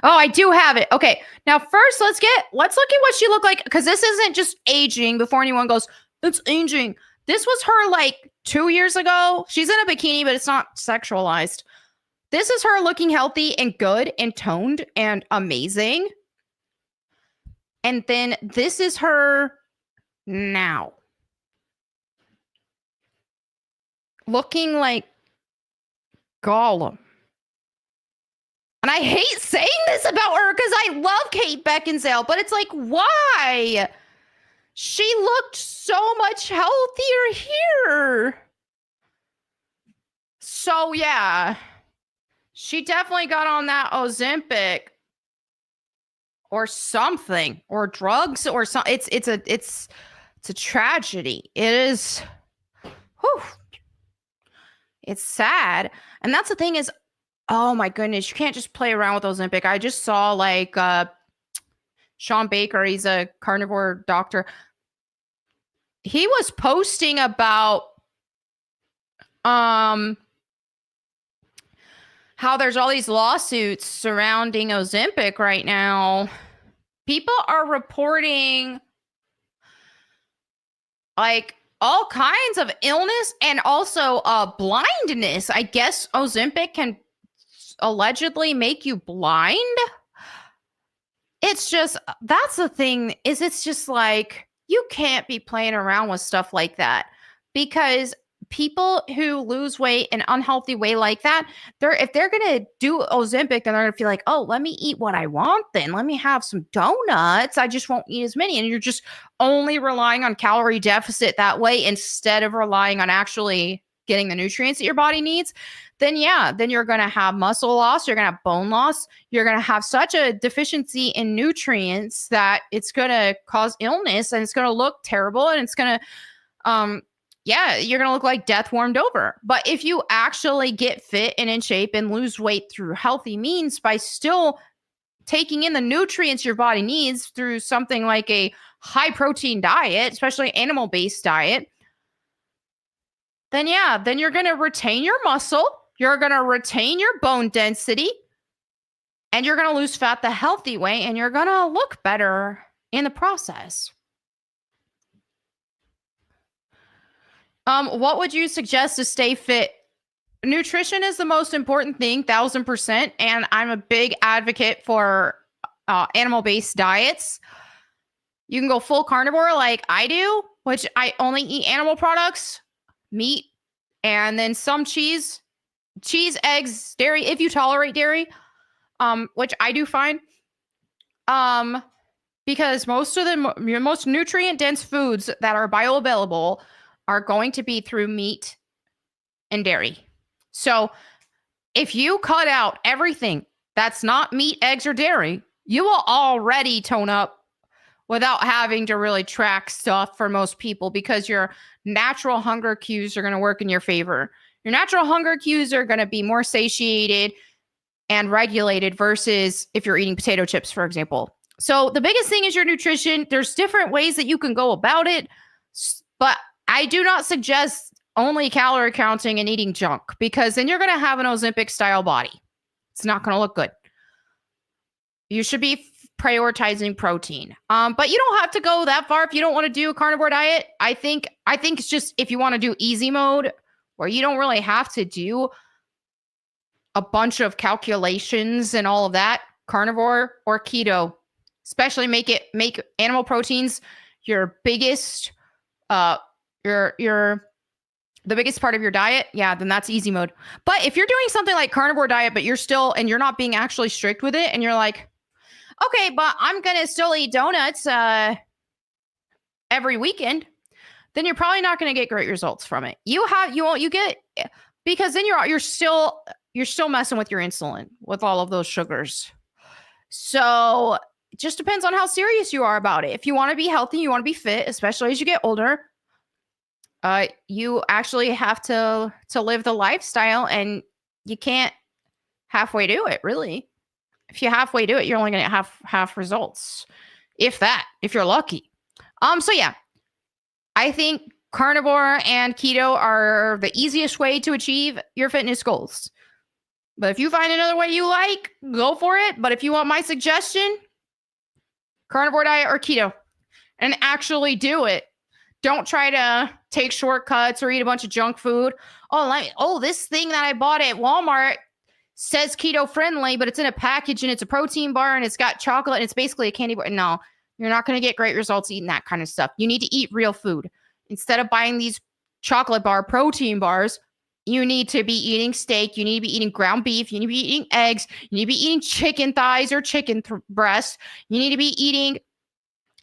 Speaker 1: Oh, I do have it. Okay, now first let's look at what she looked like, because this isn't just aging before anyone goes, it's aging. This was her like 2 years ago. She's in a bikini, but it's not sexualized. This is her looking healthy and good and toned and amazing. And then this is her now. Looking like Gollum. And I hate saying this about her because I love Kate Beckinsale, but it's like, why? She looked so much healthier here. So yeah, she definitely got on that Ozempic or something, or drugs, or something. It's a tragedy. It is. Whew. It's sad. And that's the thing is, oh my goodness, you can't just play around with Ozempic. I just saw like Sean Baker, he's a carnivore doctor. He was posting about how there's all these lawsuits surrounding Ozempic right now. People are reporting like all kinds of illness and also blindness. I guess Ozempic can allegedly make you blind. It's just, that's the thing, is it's just like, you can't be playing around with stuff like that, because people who lose weight in unhealthy way like that, if they're gonna do Ozempic, then they're gonna feel like, oh, let me eat what I want, then let me have some donuts, I just won't eat as many. And you're just only relying on calorie deficit that way instead of relying on actually getting the nutrients that your body needs. Then yeah, then you're gonna have muscle loss, you're gonna have bone loss, you're gonna have such a deficiency in nutrients that it's gonna cause illness, and it's gonna look terrible, and it's gonna yeah, you're going to look like death warmed over. But if you actually get fit and in shape and lose weight through healthy means by still taking in the nutrients your body needs through something like a high protein diet, especially animal-based diet, then yeah, then you're going to retain your muscle, you're going to retain your bone density, and you're going to lose fat the healthy way, and you're going to look better in the process. What would you suggest to stay fit? Nutrition is the most important thing, 1000%. And I'm a big advocate for animal-based diets. You can go full carnivore like I do, which I only eat animal products, meat, and then some cheese, eggs, dairy, if you tolerate dairy. which I do find. Because most of the most nutrient dense foods that are bioavailable are going to be through meat and dairy. So if you cut out everything that's not meat, eggs, or dairy, you will already tone up without having to really track stuff for most people, because your natural hunger cues are going to work in your favor. Your natural hunger cues are going to be more satiated and regulated versus if you're eating potato chips, for example. So the biggest thing is your nutrition. There's different ways that you can go about it, but I do not suggest only calorie counting and eating junk, because then you're going to have an Ozempic style body. It's not going to look good. You should be prioritizing protein. But you don't have to go that far if you don't want to do a carnivore diet. I think it's just, if you want to do easy mode, where you don't really have to do a bunch of calculations and all of that, carnivore or keto. Especially make animal proteins your biggest the biggest part of your diet. Yeah, then that's easy mode. But if you're doing something like carnivore diet, but you're not being actually strict with it, and you're like, okay, but I'm gonna still eat donuts every weekend, then you're probably not gonna get great results from it. Because then you're still messing with your insulin with all of those sugars. So it just depends on how serious you are about it. If you want to be healthy, you want to be fit, especially as you get older, you actually have to live the lifestyle, and you can't halfway do it, really. If you halfway do it, you're only going to have half results, if you're lucky. So yeah, I think carnivore and keto are the easiest way to achieve your fitness goals. But if you find another way you like, go for it. But if you want my suggestion, carnivore diet or keto, and actually do it. Don't try to take shortcuts or eat a bunch of junk food. This thing that I bought at Walmart says keto friendly, but it's in a package and it's a protein bar and it's got chocolate and it's basically a candy bar. No, you're not going to get great results eating that kind of stuff. You need to eat real food. Instead of buying these chocolate bar protein bars, you need to be eating steak. You need to be eating ground beef. You need to be eating eggs. You need to be eating chicken thighs or chicken breasts. You need to be eating,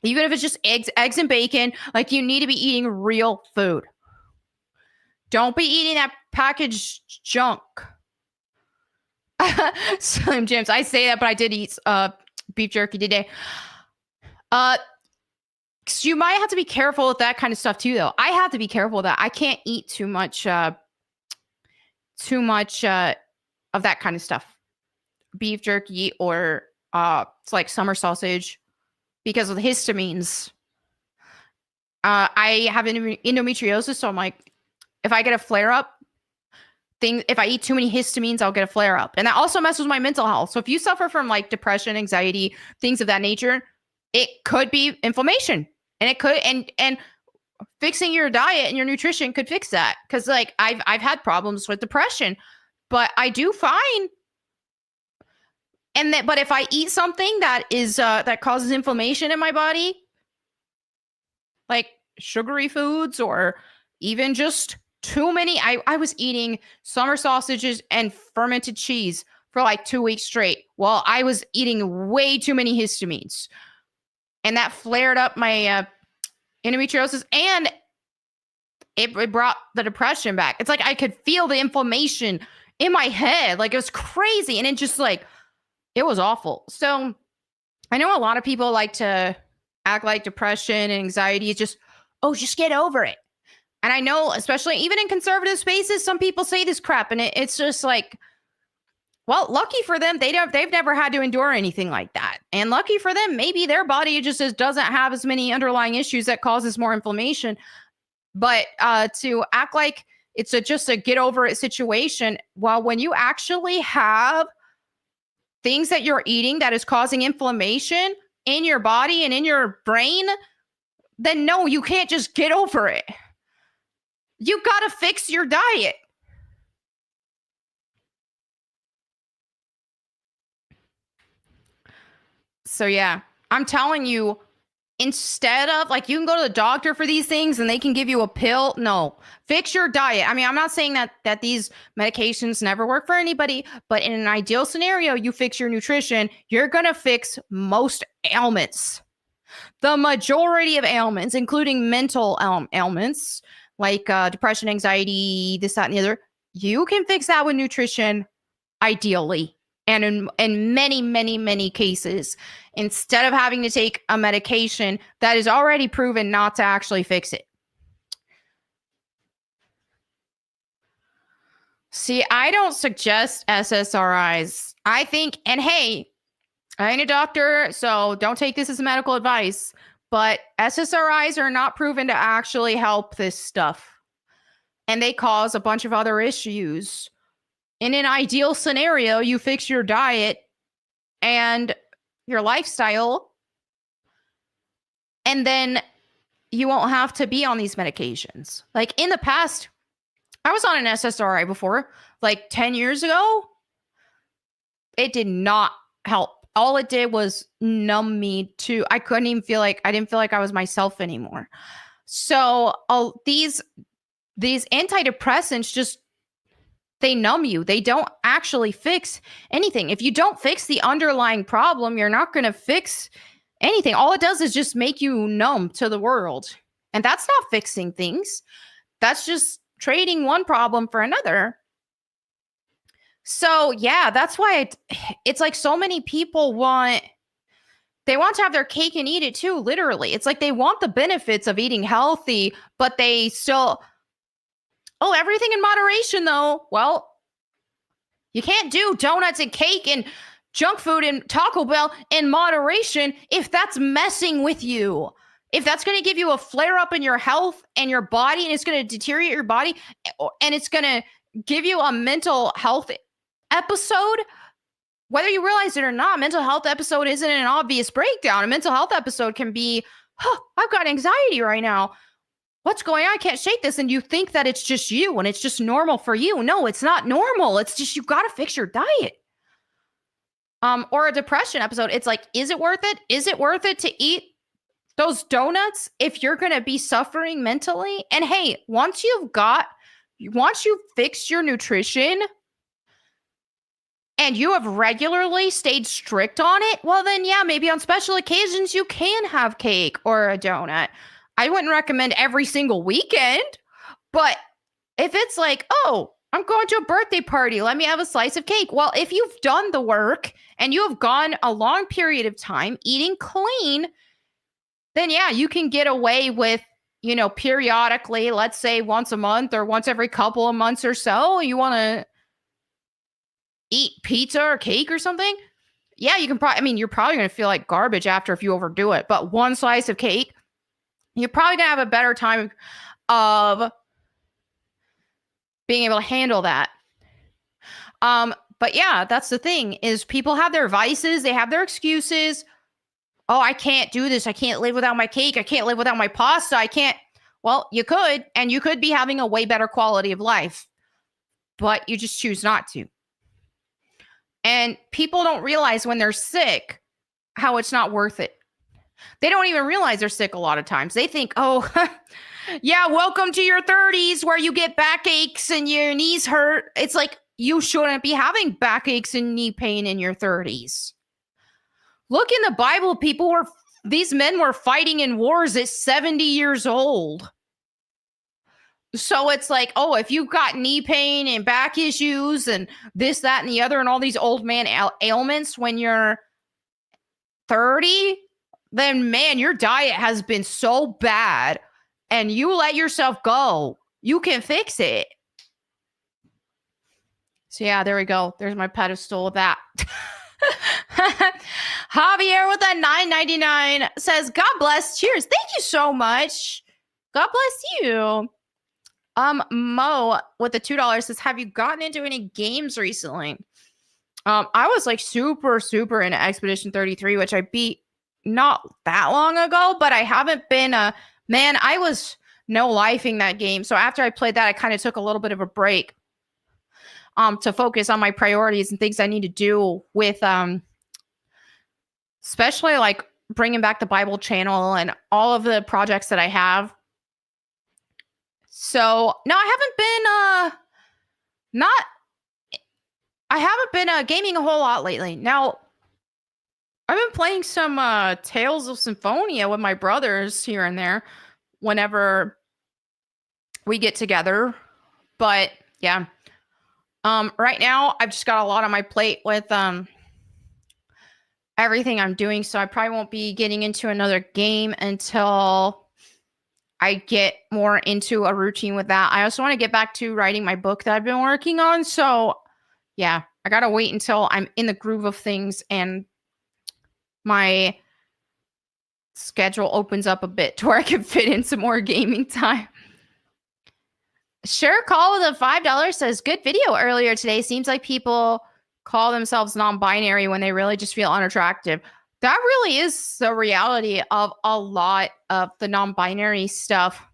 Speaker 1: even if it's just eggs and bacon, like, you need to be eating real food. Don't be eating that packaged junk. Slim Jims. I say that, but I did eat beef jerky today. So you might have to be careful with that kind of stuff too, though. I have to be careful with that. I can't eat too much of that kind of stuff. Beef jerky or it's like summer sausage, because of the histamines. I have endometriosis, so I'm like, if I get a flare up, if I eat too many histamines, I'll get a flare up. And that also messes with my mental health. So if you suffer from like depression, anxiety, things of that nature, it could be inflammation. And it could, and fixing your diet and your nutrition could fix that. Cause like I've had problems with depression, but I do fine. But if I eat something that is, that causes inflammation in my body, like sugary foods or even just too many, I was eating summer sausages and fermented cheese for like 2 weeks straight while I was eating way too many histamines. And that flared up my endometriosis, and it brought the depression back. It's like I could feel the inflammation in my head. Like, it was crazy. And it just like, it was awful. So I know a lot of people like to act like depression and anxiety is just get over it. And I know, especially even in conservative spaces, some people say this crap, and it's just like, well, lucky for them, they've never had to endure anything like that. And lucky for them, maybe their body just doesn't have as many underlying issues that causes more inflammation. But to act like it's just a get over it situation, well, when you actually have things that you're eating that is causing inflammation in your body and in your brain, then no, you can't just get over it. You got to fix your diet. So yeah, I'm telling you, instead of like, you can go to the doctor for these things and they can give you a pill. No, fix your diet. I mean, I'm not saying that these medications never work for anybody, but in an ideal scenario, you fix your nutrition, you're going to fix most ailments. The majority of ailments, including mental ailments like depression, anxiety, this, that, and the other, you can fix that with nutrition, ideally. And in many, many, many cases, instead of having to take a medication that is already proven not to actually fix it. See, I don't suggest SSRIs. I think, and hey, I ain't a doctor, so don't take this as medical advice, but SSRIs are not proven to actually help this stuff. And they cause a bunch of other issues. In an ideal scenario, you fix your diet and your lifestyle, and then you won't have to be on these medications. Like in the past, I was on an SSRI before, like 10 years ago. It did not help. All it did was numb me to, I didn't feel like I was myself anymore. So these antidepressants just, they numb you. They don't actually fix anything. If you don't fix the underlying problem, you're not going to fix anything. All it does is just make you numb to the world. And that's not fixing things. That's just trading one problem for another. So yeah, that's why it's like so many people want to have their cake and eat it too, literally. It's like they want the benefits of eating healthy, but they still, everything in moderation though. Well, you can't do donuts and cake and junk food and Taco Bell in moderation if that's messing with you. If that's going to give you a flare up in your health and your body, and it's going to deteriorate your body, and it's going to give you a mental health episode, whether you realize it or not, mental health episode isn't an obvious breakdown. A mental health episode can be, I've got anxiety right now. What's going on? I can't shake this. And you think that it's just you and it's just normal for you. No, it's not normal. It's just, you got to fix your diet. Or a depression episode. It's like, is it worth it? Is it worth it to eat those donuts if you're going to be suffering mentally? And hey, once you've fixed your nutrition and you have regularly stayed strict on it, well then yeah, maybe on special occasions you can have cake or a donut. I wouldn't recommend every single weekend, but if it's like, I'm going to a birthday party, let me have a slice of cake. Well, if you've done the work and you have gone a long period of time eating clean, then yeah, you can get away with, periodically, let's say once a month or once every couple of months or so, you want to eat pizza or cake or something. Yeah, you can you're probably going to feel like garbage after if you overdo it, but one slice of cake, you're probably going to have a better time of being able to handle that. But yeah, that's the thing, is people have their vices, they have their excuses. I can't do this. I can't live without my cake. I can't live without my pasta. I can't. Well, you could, and you could be having a way better quality of life, but you just choose not to. And people don't realize when they're sick how it's not worth it. They don't even realize they're sick a lot of times. They think, yeah, welcome to your 30s where you get backaches and your knees hurt. It's like, you shouldn't be having backaches and knee pain in your 30s. Look in the Bible, these men were fighting in wars at 70 years old. So it's like, if you've got knee pain and back issues and this, that, and the other, and all these old man ailments when you're 30, then man, your diet has been so bad and you let yourself go, you can fix it. So yeah, there we go. There's my pedestal of that. Javier with a $9.99 says, God bless. Cheers. Thank you so much. God bless you. Mo with the $2 says, have you gotten into any games recently? I was like super, super into Expedition 33, which I beat not that long ago, but I haven't been I was no lifing that game. So after I played that, I kind of took a little bit of a break to focus on my priorities and things I need to do with especially like bringing back the Bible channel and all of the projects that I have. So no, I haven't been gaming a whole lot lately. Now, I've been playing some Tales of Symphonia with my brothers here and there whenever we get together. But yeah. Right now I've just got a lot on my plate with everything I'm doing, so I probably won't be getting into another game until I get more into a routine with that. I also want to get back to writing my book that I've been working on. So yeah, I gotta wait until I'm in the groove of things and my schedule opens up a bit to where I can fit in some more gaming time. Sure Call with a $5 says, good video earlier today. Seems like people call themselves non-binary when they really just feel unattractive. That really is the reality of a lot of the non-binary stuff.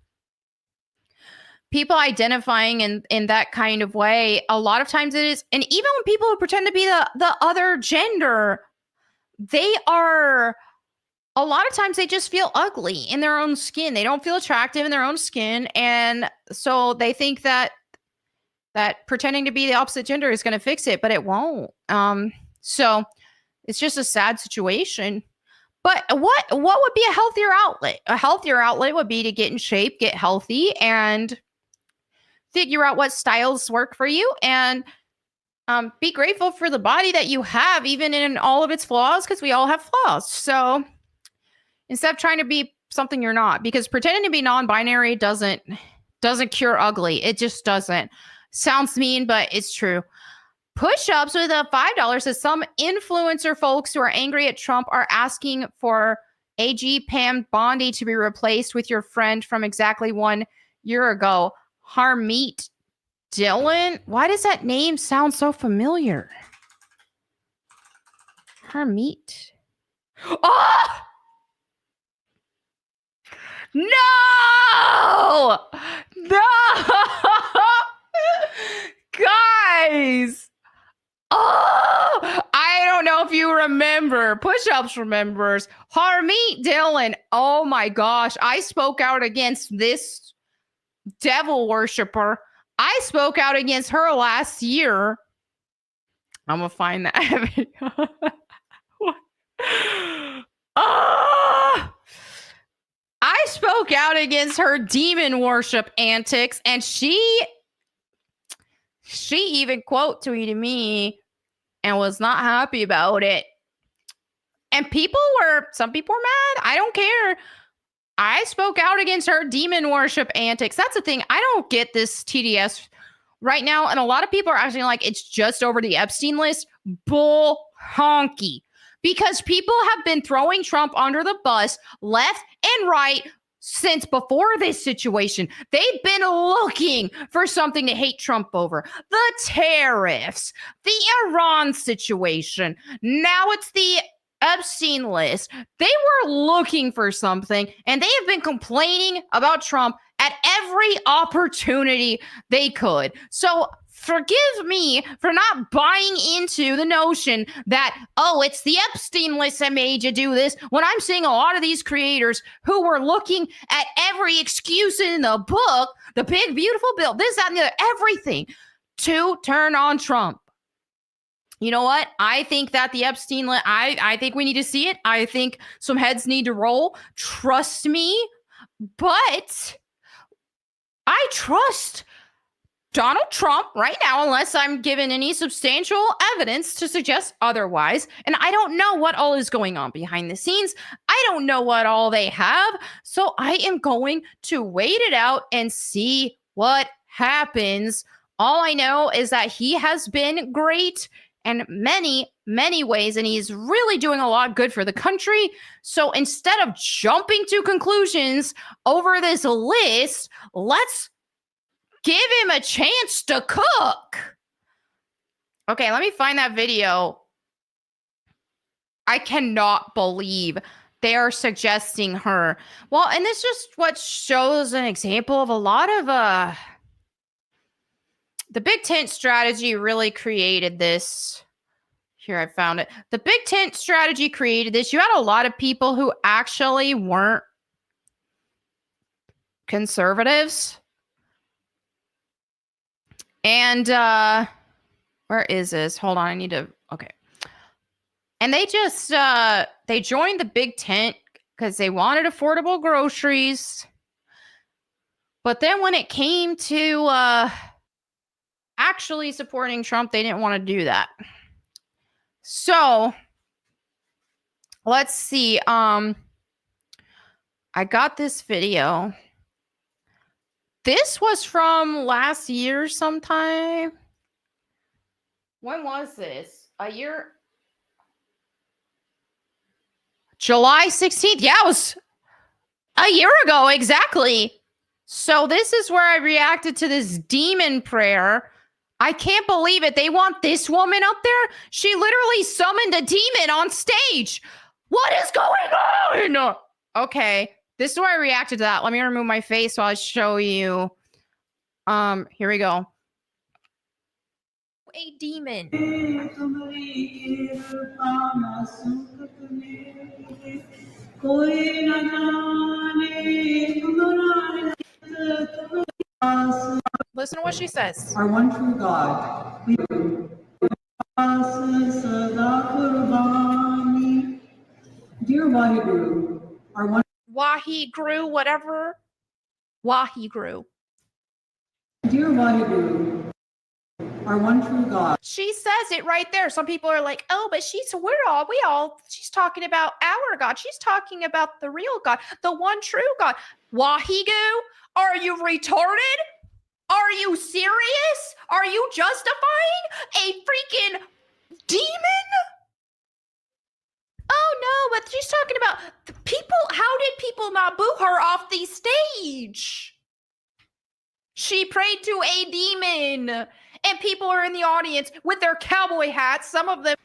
Speaker 1: People identifying in that kind of way, a lot of times it is, and even when people who pretend to be the other gender, they are, a lot of times they just feel ugly in their own skin. They don't feel attractive in their own skin. And so they think that pretending to be the opposite gender is going to fix it, but it won't. So it's just a sad situation. But what would be a healthier outlet? A healthier outlet would be to get in shape, get healthy, and figure out what styles work for you, and be grateful for the body that you have, even in all of its flaws, because we all have flaws. So instead of trying to be something you're not, because pretending to be non-binary doesn't cure ugly. It just doesn't. Sounds mean, but it's true. Push-ups with a $5 says, some influencer folks who are angry at Trump are asking for AG Pam Bondi to be replaced with your friend from exactly 1 year ago, Harmeet Dylan. Why does that name sound so familiar? Harmeet. Oh! No! Guys! Oh! I don't know if you remember. Push-ups remembers. Harmeet Dylan. Oh my gosh. I spoke out against this devil worshiper. I spoke out against her last year. I'm gonna find that video. I spoke out against her demon worship antics, and she even quote tweeted me and was not happy about it. And some people were mad. I don't care. I spoke out against her demon worship antics. That's the thing. I don't get this TDS right now. And a lot of people are acting like it's just over the Epstein list. Bull honky. Because people have been throwing Trump under the bus left and right since before this situation. They've been looking for something to hate Trump over. The tariffs, the Iran situation. Now it's the Epstein list. They were looking for something, and they have been complaining about Trump at every opportunity they could. So forgive me for not buying into the notion that, oh, it's the Epstein list that made you do this, when I'm seeing a lot of these creators who were looking at every excuse in the book, the big, beautiful bill, this, that, and the other, everything, to turn on Trump. You know what? I think that the Epstein list, I think we need to see it. I think some heads need to roll. Trust me. But I trust Donald Trump right now, unless I'm given any substantial evidence to suggest otherwise. And I don't know what all is going on behind the scenes. I don't know what all they have. So I am going to wait it out and see what happens. All I know is that he has been great in many, many ways, and he's really doing a lot good for the country. So instead of jumping to conclusions over this list, let's give him a chance to cook. Okay, let me find that video. I cannot believe they are suggesting her. Well, and this just what shows an example of a lot of the big tent strategy really created this Here, I found it. The big tent strategy created this. You had a lot of people who actually weren't conservatives. And where is this? Hold on, I need to, okay. And they just, they joined the big tent because they wanted affordable groceries. But then when it came to actually supporting Trump, they didn't want to do that. So let's see. I got this video. This was from last year sometime. When was this? A year? July 16th. Yeah, it was a year ago, exactly. So this is where I reacted to this demon prayer. I can't believe it. They want this woman up there? She literally summoned a demon on stage. What is going on? Okay. This is where I reacted to that. Let me remove my face so I'll show you. Here we go. A demon. Listen to what she says.
Speaker 2: Our one true God. Dear Waheguru, our one
Speaker 1: Waheguru, whatever. Waheguru.
Speaker 2: Dear Waheguru, our one true God.
Speaker 1: She says it right there. Some people are like, oh, but she's talking about our God. She's talking about the real God, the one true God. Wahegu, are you retarded? Are you serious? Are you justifying a freaking demon? Oh no, but she's talking about the people. How did people not boo her off the stage? She prayed to a demon, and people are in the audience with their cowboy hats. Some of them.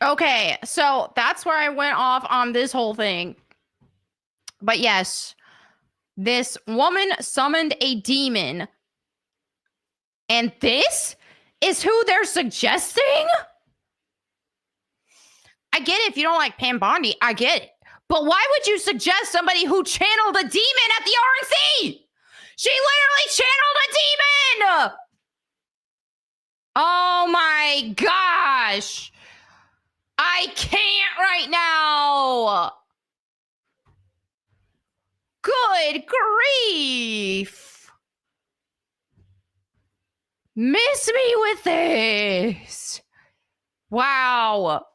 Speaker 1: Okay, so that's where I went off on this whole thing. But yes, this woman summoned a demon. And this is who they're suggesting? I get it if you don't like Pam Bondi. I get it. But why would you suggest somebody who channeled a demon at the RNC? She literally channeled a demon! Oh my gosh. I can't right now. Good grief. Miss me with this. Wow.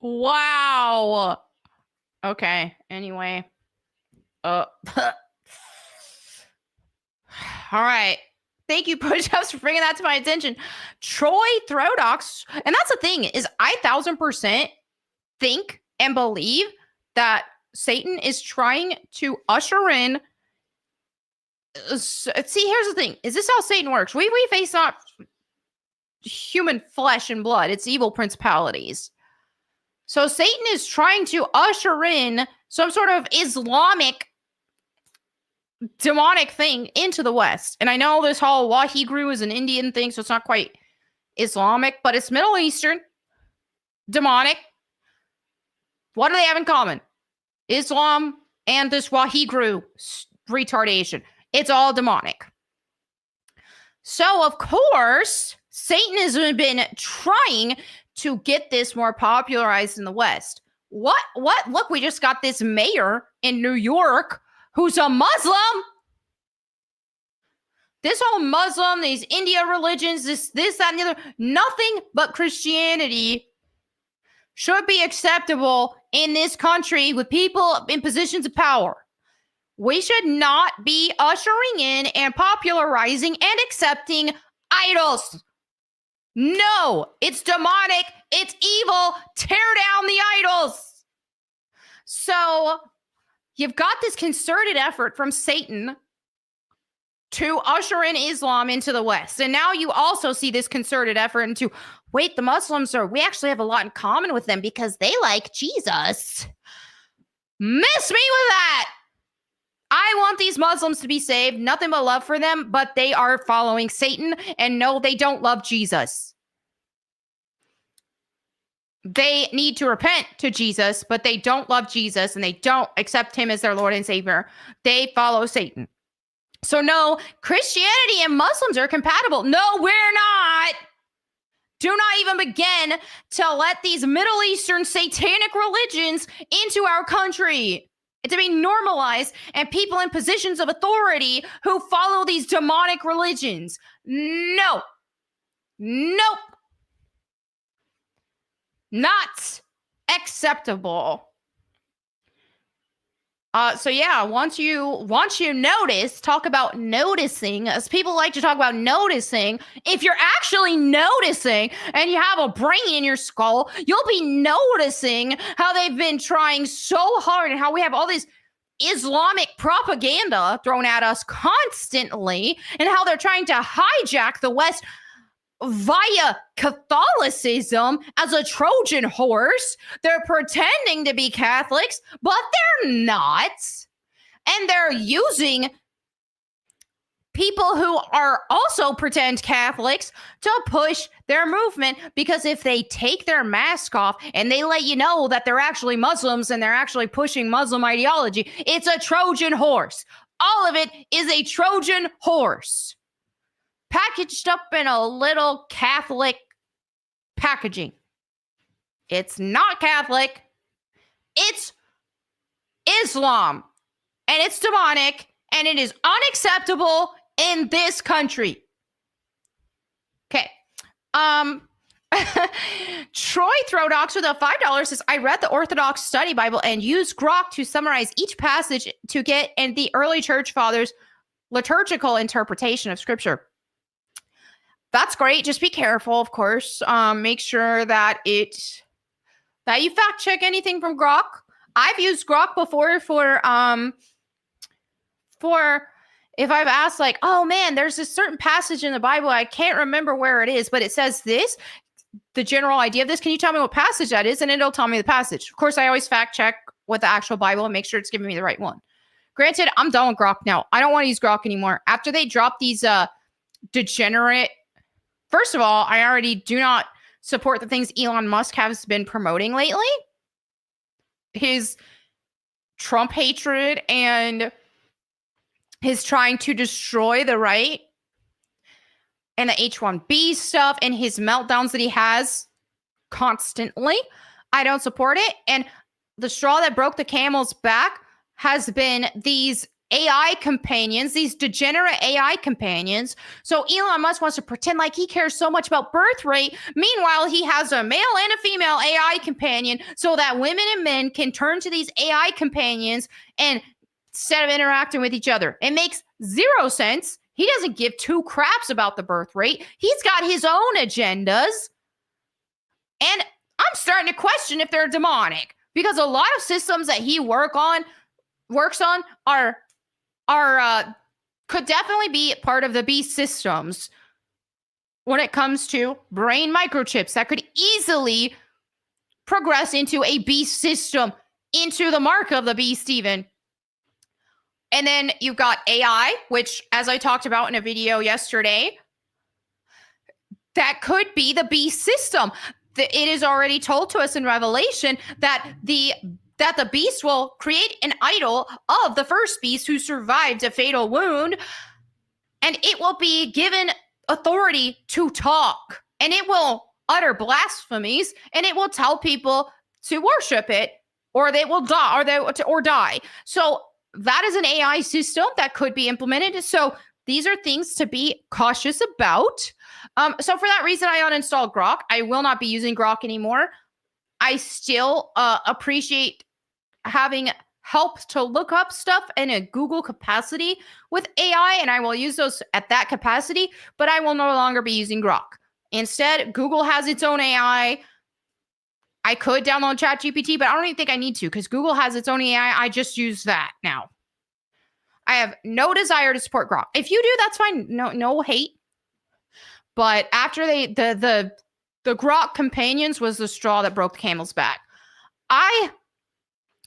Speaker 1: Wow. Okay, anyway. All right. Thank you, Push-Ups, for bringing that to my attention. Troy Throdox, and that's the thing, is I 1000% think and believe that Satan is trying to usher in. See, here's the thing. Is this how Satan works? We face not human flesh and blood. It's evil principalities. So Satan is trying to usher in some sort of Islamic demonic thing into the West. And I know this whole Waheguru is an Indian thing, so it's not quite Islamic, but it's Middle Eastern, demonic. What do they have in common? Islam and this Waheguru retardation. It's all demonic. So, of course, Satan has been trying to get this more popularized in the West. What? Look, we just got this mayor in New York who's a Muslim. This whole Muslim, these India religions, this, that, and the other, nothing but Christianity should be acceptable in this country with people in positions of power. We should not be ushering in and popularizing and accepting idols. No, it's demonic. It's evil. Tear down the idols. So you've got this concerted effort from Satan to usher in Islam into the West. And now you also see this concerted effort into, wait, the Muslims we actually have a lot in common with them because they like Jesus. Miss me with that. I want these Muslims to be saved, nothing but love for them, but they are following Satan, and no, they don't love Jesus. They need to repent to Jesus, but they don't love Jesus, and they don't accept him as their Lord and Savior. They follow Satan. So no, Christianity and Muslims are compatible. No, we're not. Do not even begin to let these Middle Eastern satanic religions into our country. To be normalized, and people in positions of authority who follow these demonic religions. No. Nope. Not acceptable. So yeah, once you notice, talk about noticing, as people like to talk about noticing. If you're actually noticing and you have a brain in your skull, you'll be noticing how they've been trying so hard and how we have all this Islamic propaganda thrown at us constantly, and how they're trying to hijack the West via Catholicism as a Trojan horse. They're pretending to be Catholics, but they're not. And they're using people who are also pretend Catholics to push their movement, because if they take their mask off and they let you know that they're actually Muslims and they're actually pushing Muslim ideology, it's a Trojan horse. All of it is a Trojan horse, packaged up in a little Catholic packaging. It's not Catholic. It's Islam. And it's demonic. And it is unacceptable in this country. Okay. Troy Throdox with a $5 says, I read the Orthodox Study Bible and used Grok to summarize each passage to get in the early church fathers' liturgical interpretation of scripture. That's great. Just be careful, of course. Make sure that you fact check anything from Grok. I've used Grok before for if I've asked, like, oh man, there's this certain passage in the Bible, I can't remember where it is, but it says this, the general idea of this. Can you tell me what passage that is? And it'll tell me the passage. Of course, I always fact check with the actual Bible and make sure it's giving me the right one. Granted, I'm done with Grok now. I don't want to use Grok anymore. After they drop these degenerate. First of all, I already do not support the things Elon Musk has been promoting lately. His Trump hatred and his trying to destroy the right and the H-1B stuff and his meltdowns that he has constantly. I don't support it. And the straw that broke the camel's back has been these AI companions, these degenerate AI companions. So Elon Musk wants to pretend like he cares so much about birth rate. Meanwhile, he has a male and a female AI companion so that women and men can turn to these AI companions and instead of interacting with each other. It makes zero sense. He doesn't give two craps about the birth rate. He's got his own agendas. And I'm starting to question if they're demonic, because a lot of systems that he works on could definitely be part of the beast systems when it comes to brain microchips that could easily progress into a beast system, into the mark of the beast even. And then you've got AI, which, as I talked about in a video yesterday, that could be the beast system. It is already told to us in Revelation that the beast will create an idol of the first beast who survived a fatal wound, and it will be given authority to talk, and it will utter blasphemies, and it will tell people to worship it, or they will die, or die. So that is an AI system that could be implemented. So these are things to be cautious about. So for that reason, I uninstalled Grok. I will not be using Grok anymore. I still appreciate having help to look up stuff in a Google capacity with AI, and I will use those at that capacity, but I will no longer be using Grok. Instead, Google has its own AI. I could download ChatGPT, but I don't even think I need to, because Google has its own AI. I just use that now. I have no desire to support Grok. If you do, that's fine. No hate. But after the Grok companions was the straw that broke the camel's back. I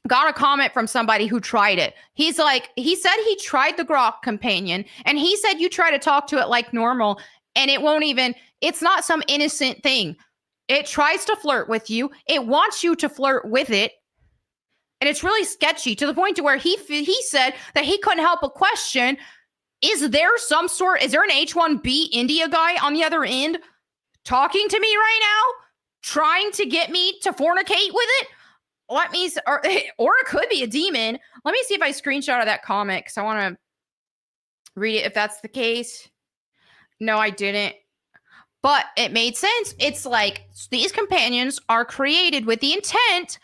Speaker 1: got a comment from somebody who tried it. He said he tried the grok companion, and he said you try to talk to it like normal and it won't even, it's not some innocent thing. It tries to flirt with you. It wants you to flirt with it. And it's really sketchy to the point to where he said that he couldn't help but question, is there an H-1B India guy on the other end talking to me right now, trying to get me to fornicate with it? Or it could be a demon. Let me see if I screenshot of that comment because I want to read it if that's the case. No, I didn't. But it made sense. It's like these companions are created with the intent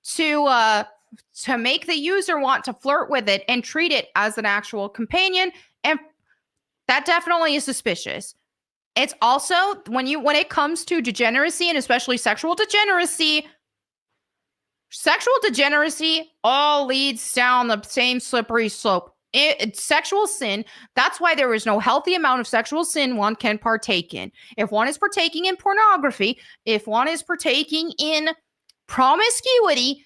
Speaker 1: to make the user want to flirt with it and treat it as an actual companion. And that definitely is suspicious. It's also when it comes to degeneracy, and especially sexual degeneracy all leads down the same slippery slope. It's sexual sin. That's why there is no healthy amount of sexual sin one can partake in. If one is partaking in pornography, if one is partaking in promiscuity,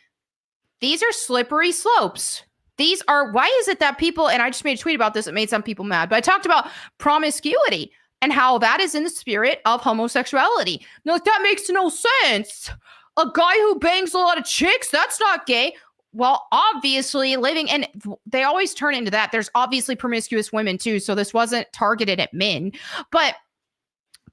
Speaker 1: these are slippery slopes. Why is it that people, and I just made a tweet about this, it made some people mad, but I talked about promiscuity and how that is in the spirit of homosexuality. No, that makes no sense. A guy who bangs a lot of chicks, that's not gay. Well, obviously and they always turn into that. There's obviously promiscuous women too, so this wasn't targeted at men. But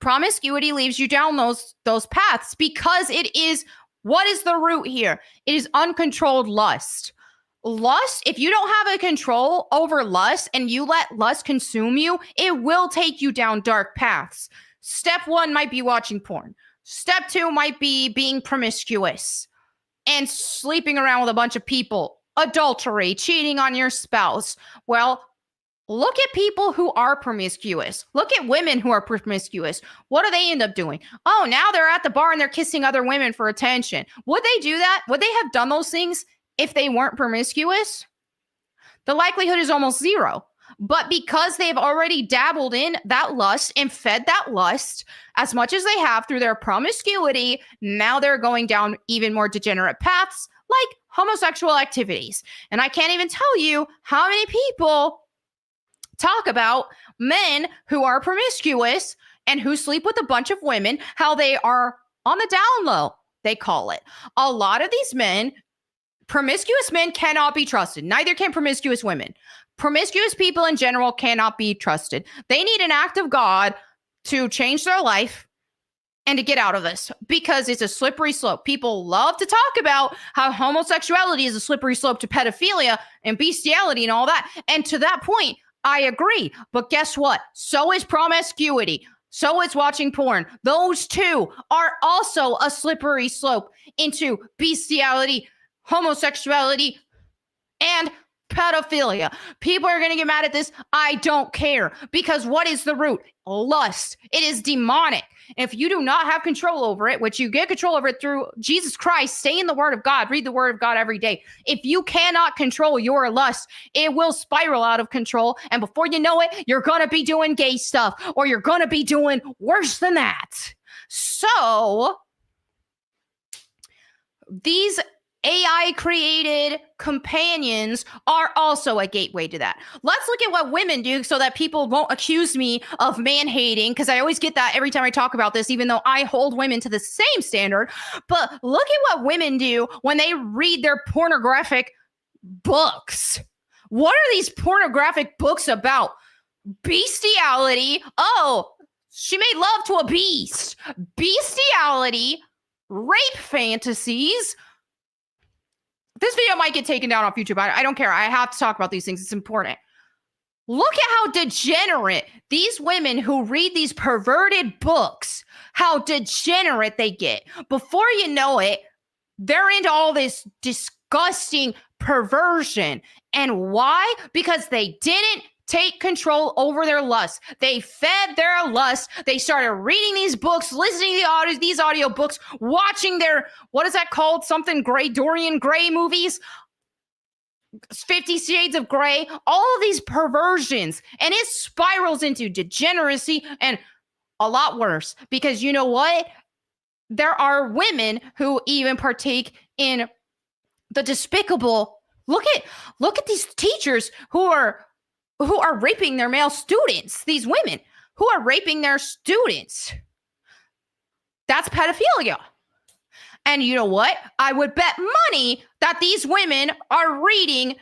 Speaker 1: promiscuity leads you down those paths because it is, what is the root here? It is uncontrolled lust. Lust, if you don't have a control over lust and you let lust consume you, it will take you down dark paths. Step 1 might be watching porn. Step 2 might be being promiscuous and sleeping around with a bunch of people, adultery, cheating on your spouse. Well, look at people who are promiscuous. Look at women who are promiscuous. What do they end up doing? Oh, now they're at the bar and they're kissing other women for attention. Would they do that? Would they have done those things if they weren't promiscuous? The likelihood is almost zero. But because they've already dabbled in that lust and fed that lust as much as they have through their promiscuity, now they're going down even more degenerate paths like homosexual activities. And I can't even tell you how many people talk about men who are promiscuous and who sleep with a bunch of women, how they are on the down low, they call it. A lot of these men, promiscuous men cannot be trusted. Neither can promiscuous women. Promiscuous people in general cannot be trusted. They need an act of God to change their life and to get out of this because it's a slippery slope. People love to talk about how homosexuality is a slippery slope to pedophilia and bestiality and all that. And to that point, I agree. But guess what? So is promiscuity. So is watching porn. Those two are also a slippery slope into bestiality, homosexuality, and pedophilia. People are going to get mad at this. I don't care because what is the root? Lust. It is demonic. If you do not have control over it, which you get control over it through Jesus Christ, stay in the Word of God, read the Word of God every day. If you cannot control your lust, it will spiral out of control. And before you know it, you're going to be doing gay stuff or you're going to be doing worse than that. So these AI created companions are also a gateway to that. Let's look at what women do so that people won't accuse me of man hating, because I always get that every time I talk about this, even though I hold women to the same standard. But look at what women do when they read their pornographic books. What are these pornographic books about? Bestiality. Oh, she made love to a beast. Bestiality, rape fantasies. This video might get taken down off YouTube. I don't care. I have to talk about these things. It's important. Look at how degenerate these women who read these perverted books, how degenerate they get. Before you know it, they're into all this disgusting perversion. And why? Because they didn't take control over their lust. They fed their lust. They started reading these books, listening to these audio books, watching their, what is that called? Something gray, Dorian Gray movies, 50 Shades of Grey, all of these perversions. And it spirals into degeneracy and a lot worse. Because you know what? There are women who even partake in the despicable. Look at these teachers who are raping their male students, these women who are raping their students. That's pedophilia. And you know what? I would bet money that these women are reading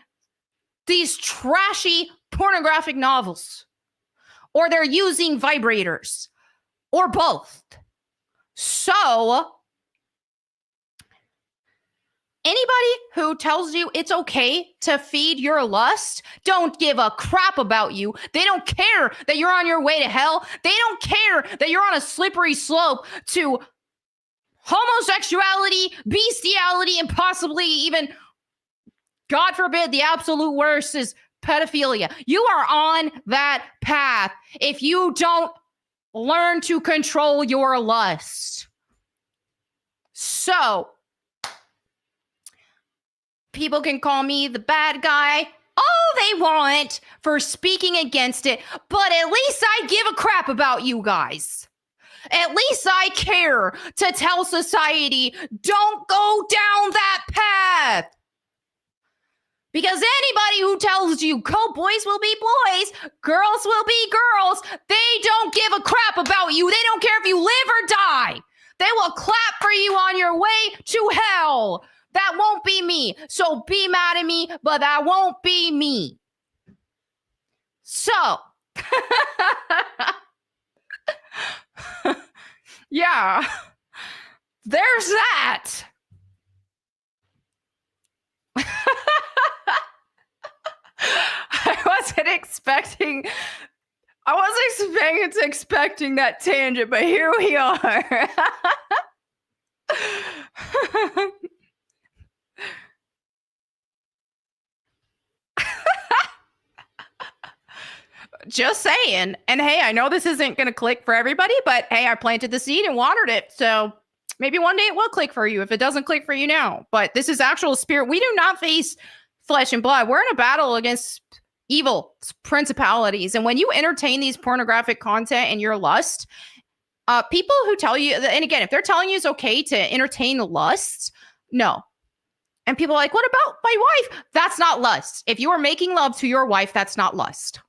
Speaker 1: these trashy pornographic novels, or they're using vibrators, or both. So anybody who tells you it's okay to feed your lust don't give a crap about you. They don't care that you're on your way to hell. They don't care that you're on a slippery slope to homosexuality, bestiality, and possibly even, God forbid, the absolute worst is pedophilia. You are on that path if you don't learn to control your lust. So, people can call me the bad guy all they want for speaking against it, but at least I give a crap about you guys. At least I care to tell society, don't go down that path. Because anybody who tells you, oh, boys will be boys, girls will be girls, they don't give a crap about you. They don't care if you live or die. They will clap for you on your way to hell. That won't be me. So be mad at me, but that won't be me. So, yeah, there's that. I wasn't expecting that tangent, but here we are. Just saying. And hey, I know this isn't going to click for everybody, but hey, I planted the seed and watered it. So maybe one day it will click for you if it doesn't click for you now. But this is actual spirit. We do not face flesh and blood. We're in a battle against evil principalities. And when you entertain these pornographic content and your lust, people who tell you, and again, if they're telling you it's okay to entertain the lusts, no. And people are like, what about my wife? That's not lust. If you are making love to your wife, that's not lust.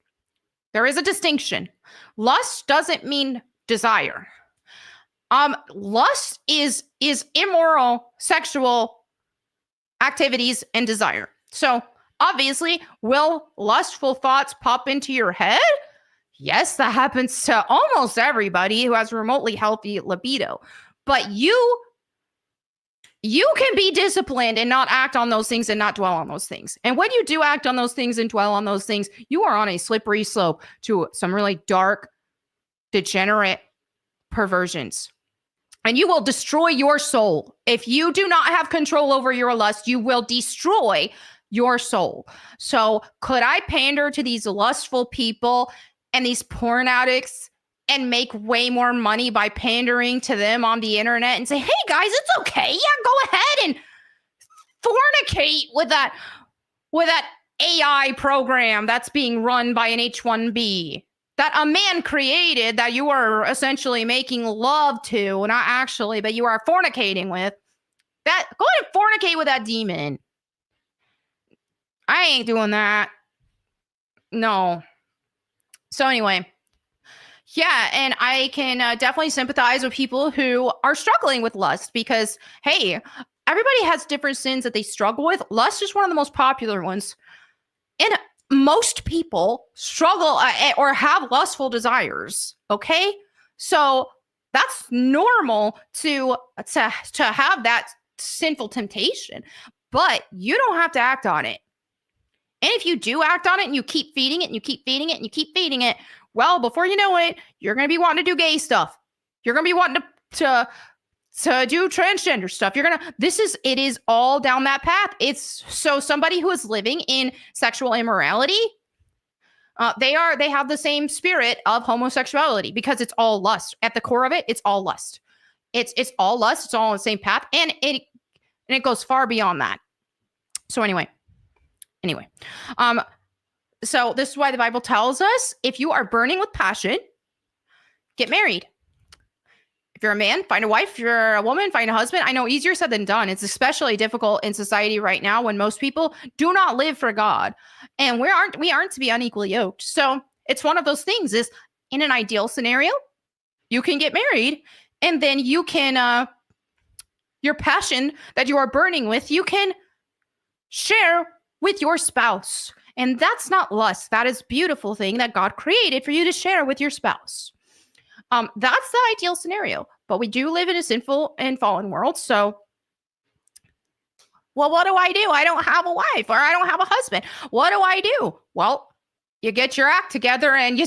Speaker 1: There is a distinction. Lust doesn't mean desire. Lust is immoral sexual activities and desire. So obviously, will lustful thoughts pop into your head? Yes, that happens to almost everybody who has remotely healthy libido. But you can be disciplined and not act on those things and not dwell on those things. And when you do act on those things and dwell on those things, you are on a slippery slope to some really dark, degenerate perversions. And you will destroy your soul. If you do not have control over your lust, you will destroy your soul. So could I pander to these lustful people and these porn addicts and make way more money by pandering to them on the internet and say, hey guys, it's okay. Yeah, go ahead and fornicate with that AI program that's being run by an H-1B that a man created that you are essentially making love to, not actually, but you are fornicating with. That, go ahead and fornicate with that demon. I ain't doing that. No. So anyway, yeah, and I can definitely sympathize with people who are struggling with lust because, hey, everybody has different sins that they struggle with. Lust is one of the most popular ones. And most people struggle or have lustful desires, okay? So that's normal to have that sinful temptation, but you don't have to act on it. And if you do act on it and you keep feeding it and you keep feeding it and you keep feeding it, well, before you know it, you're going to be wanting to do gay stuff. You're going to be wanting to do transgender stuff. It is all down that path. It's so somebody who is living in sexual immorality, they have the same spirit of homosexuality because it's all lust. At the core of it, it's all lust. It's all lust. It's all on the same path. And it goes far beyond that. So anyway. So this is why the Bible tells us, if you are burning with passion, get married. If you're a man, find a wife. If you're a woman, find a husband. I know easier said than done. It's especially difficult in society right now when most people do not live for God. And we aren't to be unequally yoked. So it's one of those things is in an ideal scenario, you can get married and then you can, your passion that you are burning with, you can share with your spouse. And that's not lust. That is a beautiful thing that God created for you to share with your spouse. That's the ideal scenario, but we do live in a sinful and fallen world. So, well, what do? I don't have a wife or I don't have a husband. What do I do? Well, you get your act together and you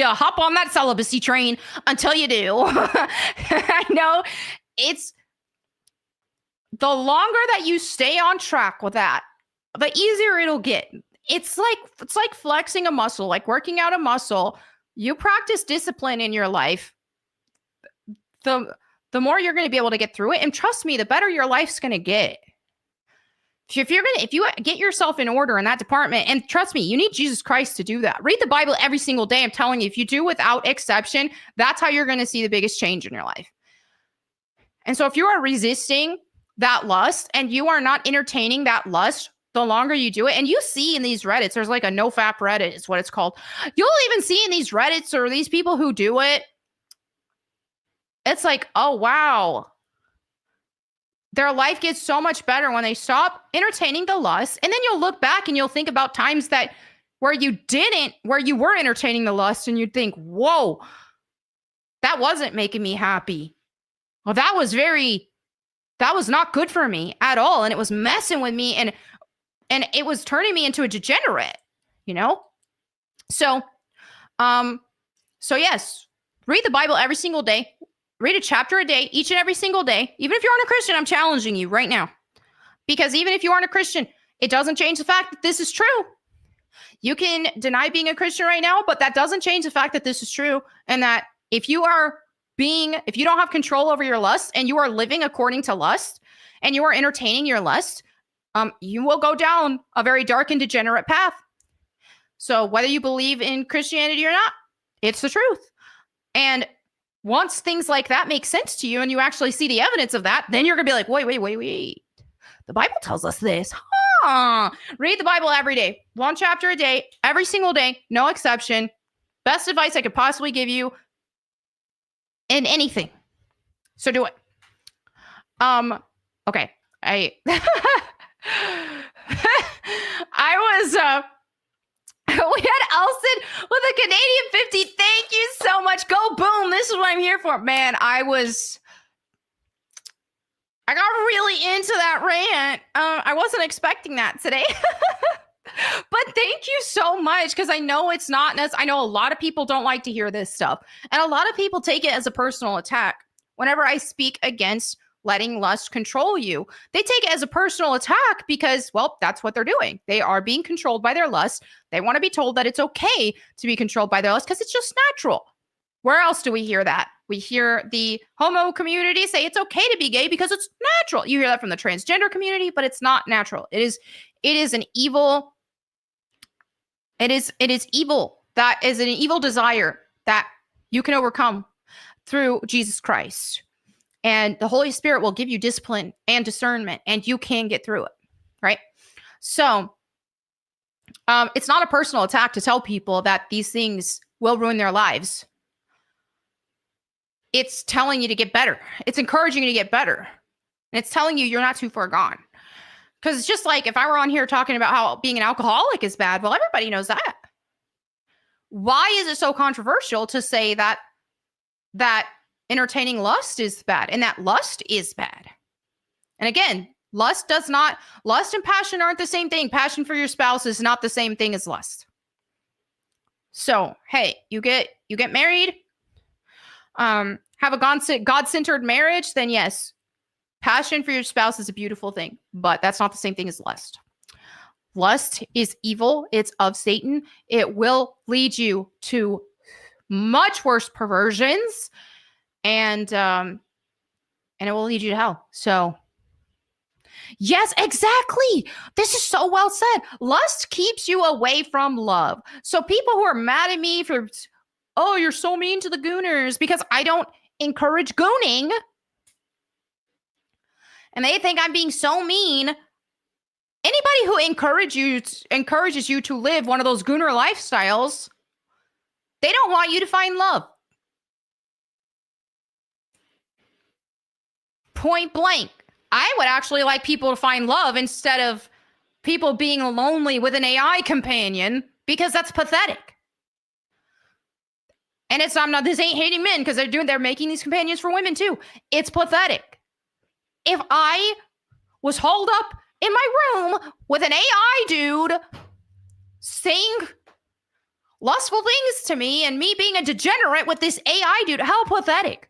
Speaker 1: hop on that celibacy train until you do. I know it's the longer that you stay on track with that, the easier it'll get. It's like flexing a muscle, like working out a muscle. You practice discipline in your life, the more you're going to be able to get through it. And trust me, the better your life's going to get. If you get yourself in order in that department, and trust me, you need Jesus Christ to do that. Read the Bible every single day. I'm telling you, if you do without exception, that's how you're going to see the biggest change in your life. And so if you are resisting that lust and you are not entertaining that lust, the longer you do it, and you see in these Reddits, there's like a nofap Reddit is what it's called. You'll even see in these Reddits or these people who do it, it's like, oh, wow. Their life gets so much better when they stop entertaining the lust. And then you'll look back and you'll think about times that where you were entertaining the lust and you'd think, whoa, that wasn't making me happy. Well, that was not good for me at all. And it was messing with me. And it was turning me into a degenerate, you know? So yes, read the Bible every single day. Read a chapter a day, each and every single day. Even if you aren't a Christian, I'm challenging you right now. Because even if you aren't a Christian, it doesn't change the fact that this is true. You can deny being a Christian right now, but that doesn't change the fact that this is true. And that if you don't have control over your lust and you are living according to lust and you are entertaining your lust, you will go down a very dark and degenerate path. So whether you believe in Christianity or not, it's the truth. And once things like that make sense to you and you actually see the evidence of that, then you're going to be like, wait. The Bible tells us this. Read the Bible every day. One chapter a day, every single day, no exception. Best advice I could possibly give you in anything. So do it. Okay. We had Elson with a Canadian 50. Thank you so much. Go boom. This is what I'm here for. Man, I got really into that rant. I wasn't expecting that today. But thank you so much, because I know it's not I know a lot of people don't like to hear this stuff. And a lot of people take it as a personal attack. Whenever I speak against letting lust control you, they take it as a personal attack because, well, that's what they're doing. They are being controlled by their lust. They want to be told that it's okay to be controlled by their lust because it's just natural. Where else do we hear that? We hear the homo community say it's okay to be gay because it's natural. You hear that from the transgender community, but it's not natural. It is an evil. It is evil. That is an evil desire that you can overcome through Jesus Christ. And the Holy Spirit will give you discipline and discernment, and you can get through it, right? So it's not a personal attack to tell people that these things will ruin their lives. It's telling you to get better. It's encouraging you to get better. And it's telling you you're not too far gone. Because it's just like if I were on here talking about how being an alcoholic is bad, well, everybody knows that. Why is it so controversial to say that entertaining lust is bad and that lust is bad? And again, lust and passion aren't the same thing. Passion for your spouse is not the same thing as lust. So, hey, you get married, have a God-centered marriage, then yes, passion for your spouse is a beautiful thing, but that's not the same thing as lust. Lust is evil. It's of Satan. It will lead you to much worse perversions, and it will lead you to hell. So, yes, exactly. This is so well said. Lust keeps you away from love. So people who are mad at me for, oh, you're so mean to the Gooners, because I don't encourage gooning, and they think I'm being so mean. Anybody who encourages you to live one of those gooner lifestyles, they don't want you to find love. Point blank. I would actually like people to find love instead of people being lonely with an AI companion, because that's pathetic. And this ain't hating men, because they're making these companions for women too. It's pathetic. If I was holed up in my room with an AI dude saying lustful things to me, and me being a degenerate with this AI dude, how pathetic.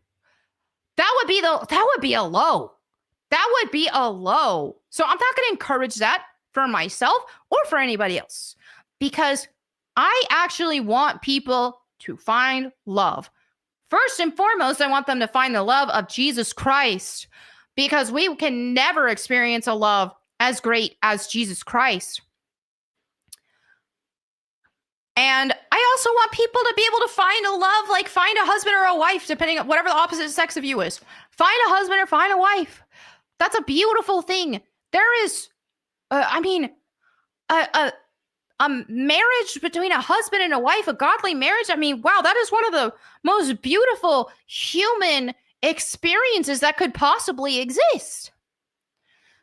Speaker 1: That would be a low. That would be a low. So I'm not going to encourage that for myself or for anybody else, because I actually want people to find love. First and foremost, I want them to find the love of Jesus Christ, because we can never experience a love as great as Jesus Christ. And I also want people to be able to find a love, like find a husband or a wife, depending on whatever the opposite sex of you is. Find a husband or find a wife. That's a beautiful thing. There is, a marriage between a husband and a wife, a godly marriage. I mean, wow, that is one of the most beautiful human experiences that could possibly exist.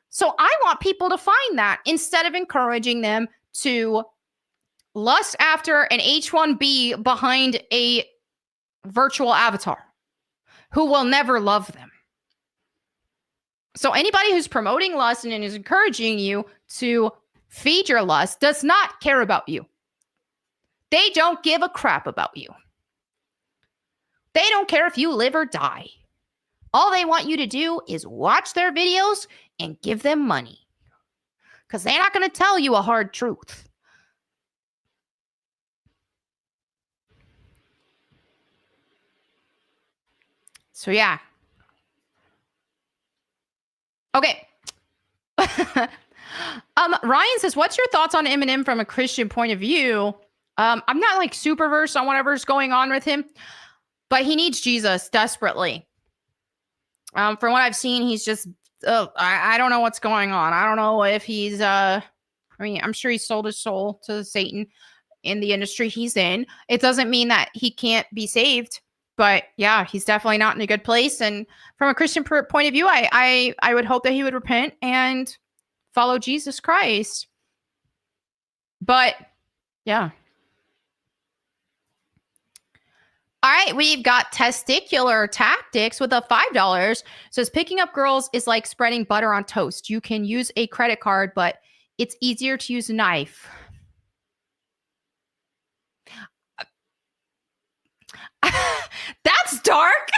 Speaker 1: So I want people to find that instead of encouraging them to lust after an H-1B behind a virtual avatar who will never love them. So anybody who's promoting lust and is encouraging you to feed your lust does not care about you. They don't give a crap about you. They don't care if you live or die. All they want you to do is watch their videos and give them money, because they're not going to tell you a hard truth. So yeah. Okay. Ryan says, what's your thoughts on Eminem from a Christian point of view? I'm not like super versed on whatever's going on with him, but he needs Jesus desperately. From what I've seen, he's just, I don't know what's going on. I don't know if he's, I'm sure he sold his soul to Satan in the industry he's in. It doesn't mean that he can't be saved, but yeah, he's definitely not in a good place. And from a Christian point of view, I would hope that he would repent and follow Jesus Christ. But yeah. All right, we've got Testicular Tactics with a $5. Says picking up girls is like spreading butter on toast. You can use a credit card, but it's easier to use a knife. That's dark.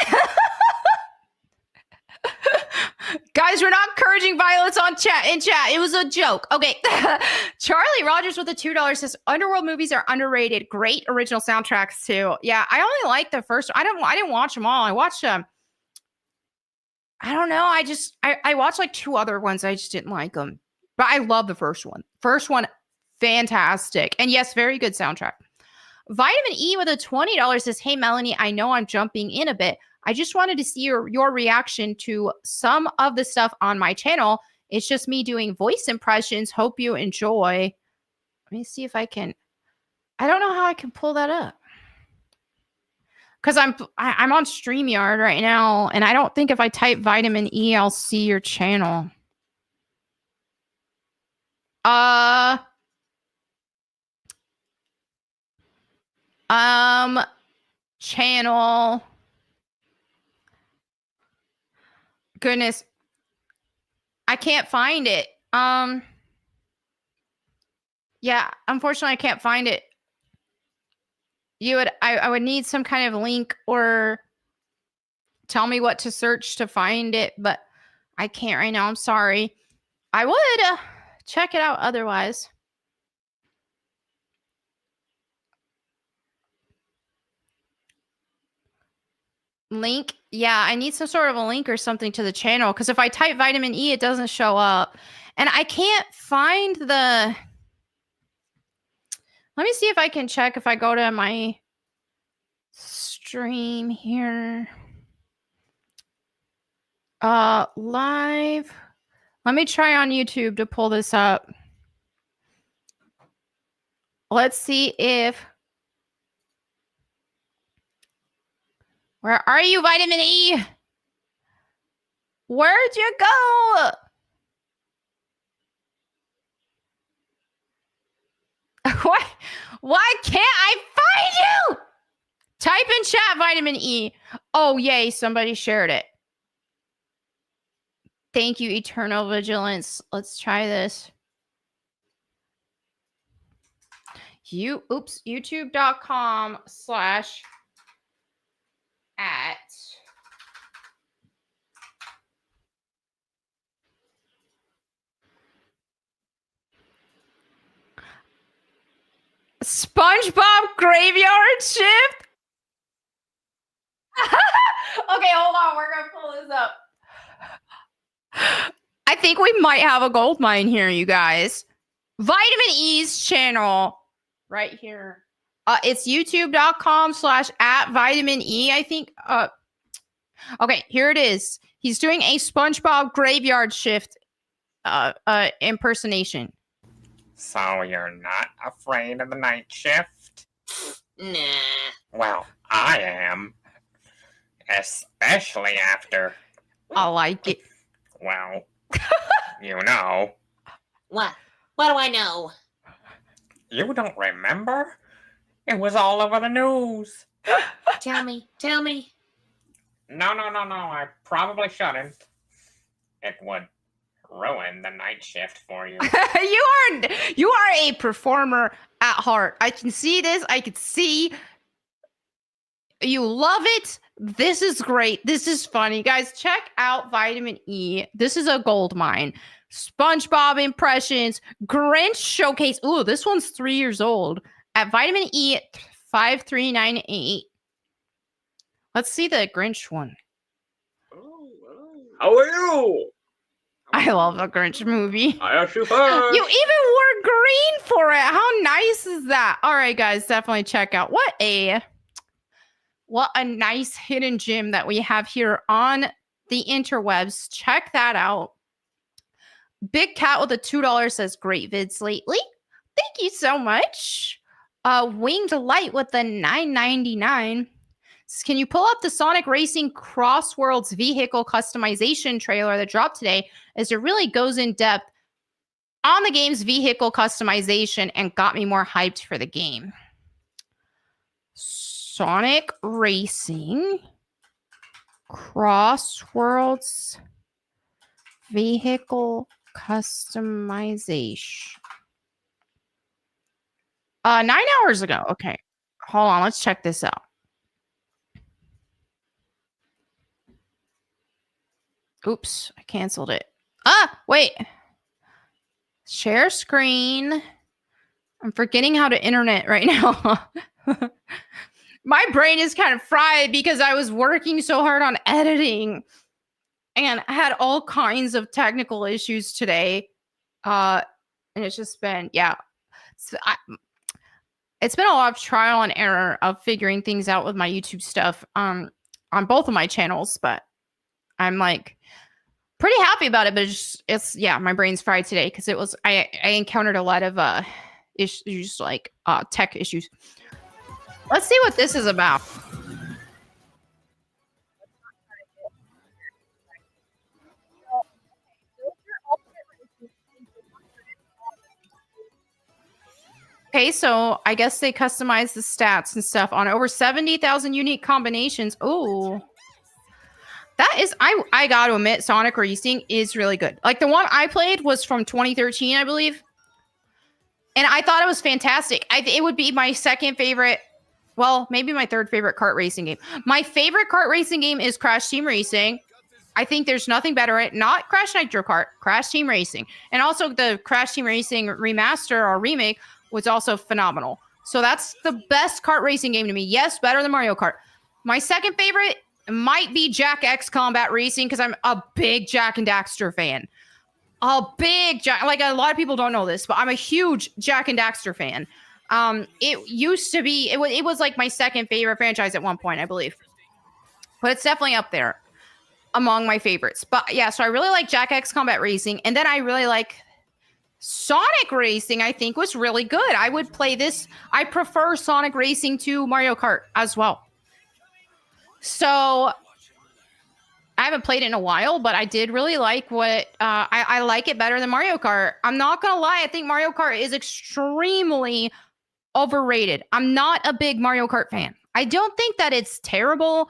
Speaker 1: Guys, we're not encouraging violence in chat. It was a joke. Okay. Charlie Rogers with the $2 says Underworld movies are underrated. Great original soundtracks too. Yeah, I only like the first. I didn't watch them all. I watched I don't know. I watched like two other ones. I just didn't like them. But I love the first one. First one, fantastic. And yes, very good soundtrack. Vitamin E with a $20 says, hey, Melanie, I know I'm jumping in a bit. I just wanted to see your reaction to some of the stuff on my channel. It's just me doing voice impressions. Hope you enjoy. Let me see if I can. I don't know how I can pull that up, because I'm on StreamYard right now, and I don't think if I type vitamin E, I'll see your channel. Channel. Goodness. I can't find it. Yeah, unfortunately I can't find it. I would need some kind of link or tell me what to search to find it, but I can't right now. I'm sorry. I would check it out otherwise. Link. Yeah, I need some sort of a link or something to the channel, because if I type vitamin E, it doesn't show up. And I can't find the... Let me see if I can check if I go to my stream here. Live. Let me try on YouTube to pull this up. Let's see if. Where are you, Vitamin E? Where'd you go? Why can't I find you? Type in chat, Vitamin E. Oh, yay, somebody shared it. Thank you, Eternal Vigilance. Let's try this. YouTube.com/@ SpongeBob Graveyard Shift. Okay, hold on. We're gonna pull this up. I think we might have a gold mine here, you guys. Vitamin E's channel right here. It's youtube.com/@ Vitamin E, I think. Okay, here it is. He's doing a SpongeBob Graveyard Shift impersonation.
Speaker 3: So you're not afraid of the night shift?
Speaker 4: Nah.
Speaker 3: Well, I am. Especially after,
Speaker 1: I like it.
Speaker 3: well, you know.
Speaker 4: What? What do I know?
Speaker 3: You don't remember? It was all over the news.
Speaker 4: Tell me. Tell me.
Speaker 3: No, I probably shouldn't. It would ruin the night shift for you.
Speaker 1: You are a performer at heart. I can see this. I can see you love it. This is great. This is funny. Guys, check out Vitamin E. This is a gold mine. SpongeBob impressions, Grinch showcase. Ooh, this one's 3 years old. At Vitamin E 5398. Let's see the Grinch one.
Speaker 5: How are you?
Speaker 1: I love a Grinch movie.
Speaker 5: I asked you first.
Speaker 1: You even wore green for it. How nice is that? All right, guys, definitely check out. What a nice hidden gem that we have here on the interwebs. Check that out. Big Cat with a $2 says, great vids lately. Thank you so much. Winged Light with the $9.99. Can you pull up the Sonic Racing Crossworlds vehicle customization trailer that dropped today, as it really goes in depth on the game's vehicle customization and got me more hyped for the game. Sonic Racing Crossworlds vehicle customization. 9 hours ago. Okay. Hold on. Let's check this out. Oops. I canceled it. Wait. Share screen. I'm forgetting how to internet right now. My brain is kind of fried because I was working so hard on editing and I had all kinds of technical issues today. And it's just been, it's been a lot of trial and error of figuring things out with my YouTube stuff on both of my channels, but I'm like pretty happy about it. But it's my brain's fried today because it was I encountered a lot of issues like tech issues. Let's see what this is about. Okay, so I guess they customize the stats and stuff on over 70,000 unique combinations. Ooh. That is, I got to admit, Sonic Racing is really good. Like, the one I played was from 2013, I believe. And I thought it was fantastic. It would be my second favorite, well, maybe my third favorite kart racing game. My favorite kart racing game is Crash Team Racing. I think there's nothing better. Not Crash Nitro Kart, Crash Team Racing. And also the Crash Team Racing remaster or remake was also phenomenal. So that's the best kart racing game to me. Yes, better than Mario Kart. My second favorite might be Jak X Combat Racing because I'm a big Jak and Daxter fan. Like a lot of people don't know this, but I'm a huge Jak and Daxter fan. It used to be, it was like my second favorite franchise at one point, I believe. But it's definitely up there. among my favorites. But yeah, so I really like Jack X Combat Racing, and then I really like Sonic Racing. I think was really good. I would play this. I prefer Sonic Racing to Mario Kart as well. So I haven't played it in a while, but I did really like what I like it better than Mario Kart. I'm not gonna lie, I think Mario Kart is extremely overrated. I'm not a big Mario Kart fan. I don't think that it's terrible,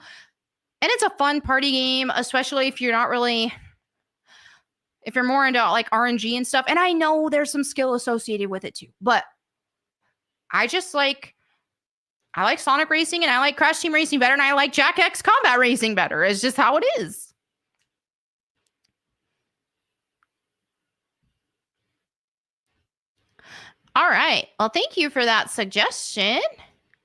Speaker 1: and it's a fun party game, especially if you're not really, if you're more into like RNG and stuff. And I know there's some skill associated with it too, but I just like, I like Sonic Racing and I like Crash Team Racing better, and I like Jack X Combat Racing better. It's just how it is. All right. Well, thank you for that suggestion.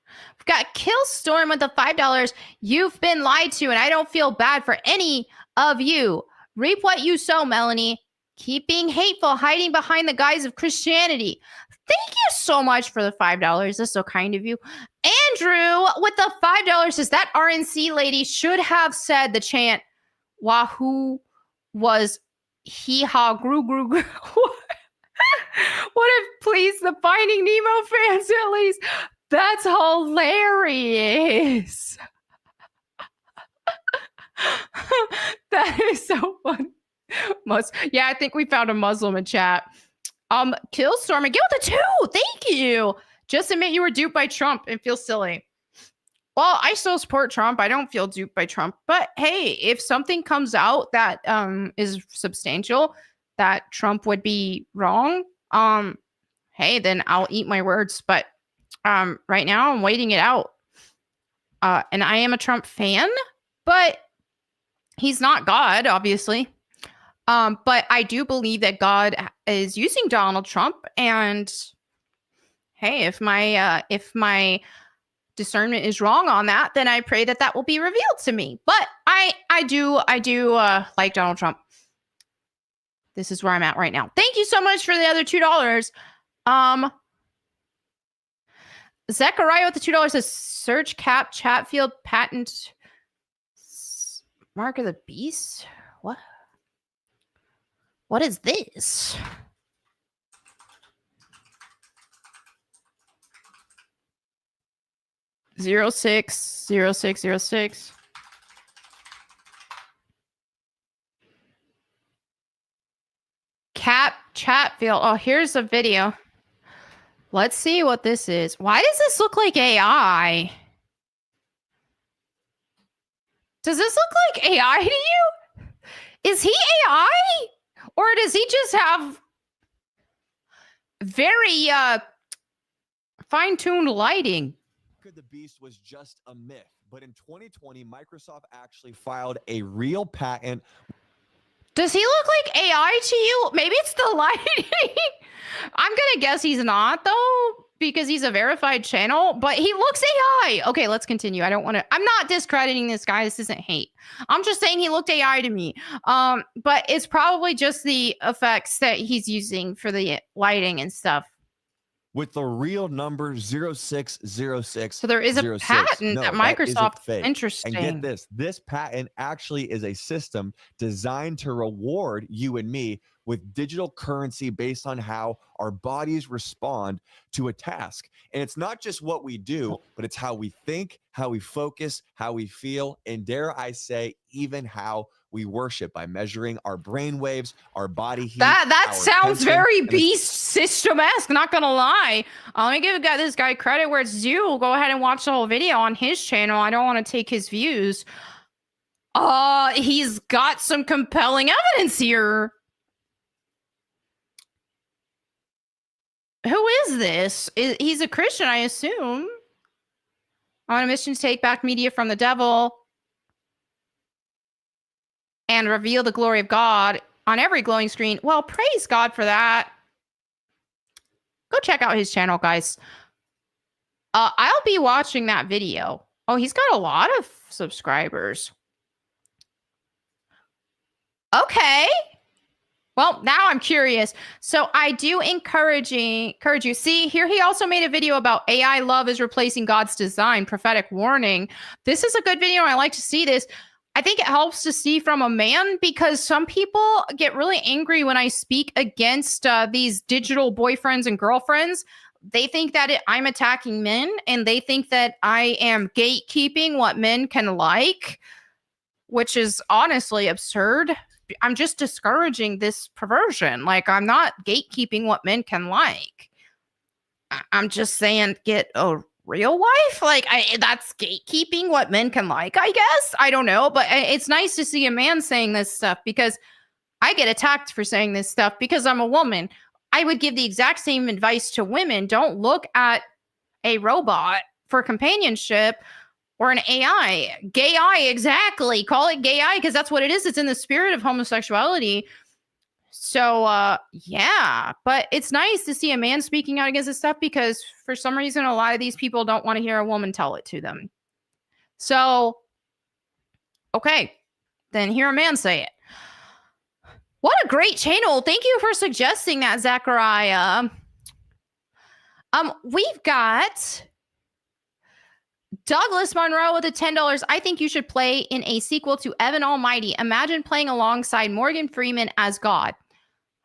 Speaker 1: We've got Killstorm with the $5. You've been lied to, and I don't feel bad for any of you. Reap what you sow, Melanie. Keep being hateful, hiding behind the guise of Christianity. Thank you so much for the $5. That's so kind of you. Andrew with the $5 says that RNC lady should have said the chant, Wahoo was hee-haw, gru, gru, gru. What if please the Finding Nemo fans at least? That's hilarious. That is so fun. Yeah, I think we found a Muslim in chat. Killstorm, and get with the 2. Thank you. Just admit you were duped by Trump and feel silly. Well, I still support Trump. I don't feel duped by Trump. But hey, if something comes out that is substantial, that Trump would be wrong, hey, then I'll eat my words. But right now I'm waiting it out. And I am a Trump fan, but he's not God, obviously. But I do believe that God is using Donald Trump, and hey, if my discernment is wrong on that, then I pray that that will be revealed to me. But I do like Donald Trump. This is where I'm at right now. Thank you so much for the other $2. Zechariah with the $2 says search cap Chatfield patent mark of the beast. What is this? Zero 060606. Cap Chatfield. Oh, here's a video. Let's see what this is. Why does this look like AI? Does this look like AI to you? Is he AI? Or does he just have very fine-tuned lighting?
Speaker 5: The Beast was just a myth, but in 2020, Microsoft actually filed a real patent.
Speaker 1: Does he look like AI to you? Maybe it's the lighting. I'm gonna guess he's not though, because he's a verified channel, but he looks AI. Okay, let's continue. I'm not discrediting this guy. This isn't hate. I'm just saying he looked AI to me. But it's probably just the effects that he's using for the lighting and stuff.
Speaker 5: With the real number 0606.
Speaker 1: So there is a patent that Microsoft. Interesting.
Speaker 5: And get this patent actually is a system designed to reward you and me with digital currency based on how our bodies respond to a task. And it's not just what we do, but it's how we think, how we focus, how we feel, and dare I say, even how we worship by measuring our brain waves, our body heat.
Speaker 1: That sounds very beast system-esque, not gonna lie. Let me give this guy credit where it's due. Go ahead and watch the whole video on his channel. I don't want to take his views. He's got some compelling evidence here. Who is this? He's a Christian, I assume. On a mission to take back media from the devil and reveal the glory of God on every glowing screen. Well, praise God for that. Go check out his channel, guys. I'll be watching that video. Oh, he's got a lot of subscribers. Okay. Well, now I'm curious. So I do encourage you. See, here he also made a video about AI love is replacing God's design, prophetic warning. This is a good video. I like to see this. I think it helps to see from a man, because some people get really angry when I speak against these digital boyfriends and girlfriends. They think that I'm attacking men, and they think that I am gatekeeping what men can like, which is honestly absurd. I'm just discouraging this perversion. Like, I'm not gatekeeping what men can like. I'm just saying, get a real wife. Like, that's gatekeeping what men can like, I guess. I don't know, but it's nice to see a man saying this stuff, because I get attacked for saying this stuff because I'm a woman. I would give the exact same advice to women. Don't look at a robot for companionship, or an AI. Gay eye, exactly. Call it gay eye, because that's what it is. It's in the spirit of homosexuality. So, yeah, but it's nice to see a man speaking out against this stuff, because for some reason, a lot of these people don't want to hear a woman tell it to them. So, okay, then hear a man say it. What a great channel. Thank you for suggesting that, Zachariah. We've got Douglas Monroe with the $10. I think you should play in a sequel to Evan Almighty. Imagine playing alongside Morgan Freeman as God.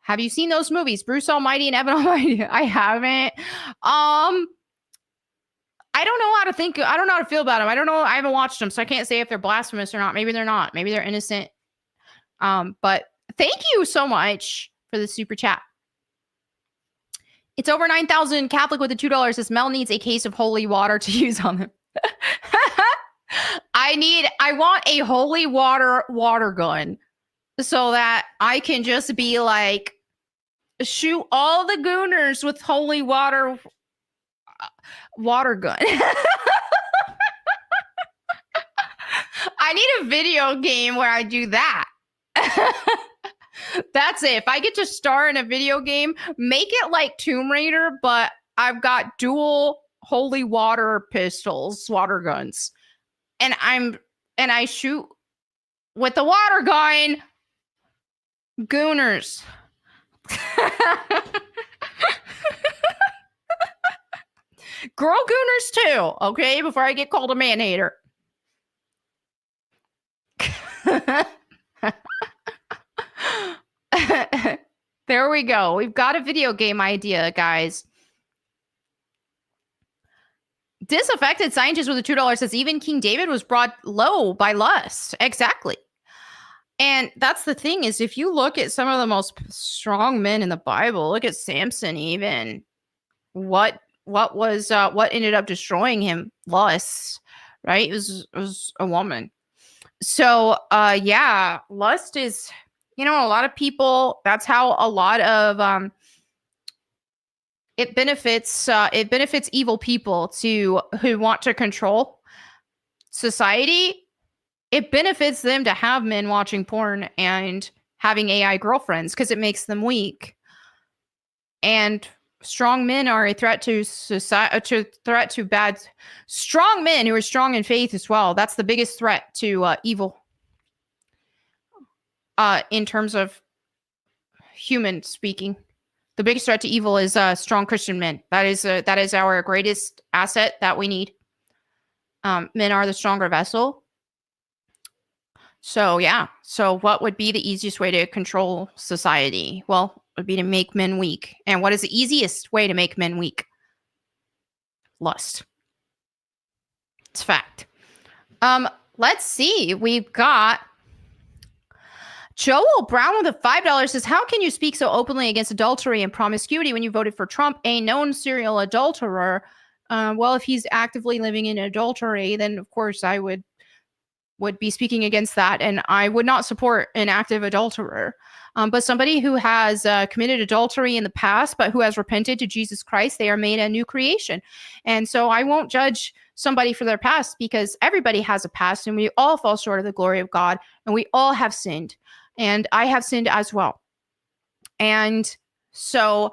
Speaker 1: Have you seen those movies, Bruce Almighty and Evan Almighty? I haven't. I don't know how to think. I don't know how to feel about them. I don't know. I haven't watched them, so I can't say if they're blasphemous or not. Maybe they're not. Maybe they're innocent. But thank you so much for the super chat. It's over 9,000. Catholic with the $2 says Mel needs a case of holy water to use on him. I want a holy water gun, so that I can just be like, shoot all the gooners with holy water gun. I need a video game where I do that. That's it. If I get to star in a video game, make it like Tomb Raider, but I've got dual holy water water guns. And I shoot with the water gun gooners. Girl gooners too, okay? Before I get called a man hater. There we go. We've got a video game idea, guys. Disaffected scientist with a $2 says even King David was brought low by lust. Exactly. And that's the thing, is if you look at some of the most strong men in the Bible, look at Samson even. What ended up destroying him? Lust, right? It was a woman. So yeah, lust is, a lot of people, that's how a lot of it benefits evil people who want to control society. It benefits them to have men watching porn and having AI girlfriends, because it makes them weak. And strong men are a threat to society, strong men who are strong in faith as well. That's the biggest threat to evil. In terms of human speaking, the biggest threat to evil is strong Christian men. That is our greatest asset that we need. Men are the stronger vessel. So yeah. So what would be the easiest way to control society? Well, it would be to make men weak. And what is the easiest way to make men weak? Lust. It's fact. Let's see. We've got Joel Brown with a $5 says, how can you speak so openly against adultery and promiscuity when you voted for Trump, a known serial adulterer? Well, if he's actively living in adultery, then of course I would be speaking against that, and I would not support an active adulterer. But somebody who has committed adultery in the past, but who has repented to Jesus Christ, they are made a new creation. And so I won't judge somebody for their past, because everybody has a past, and we all fall short of the glory of God, and we all have sinned. And I have sinned as well. And so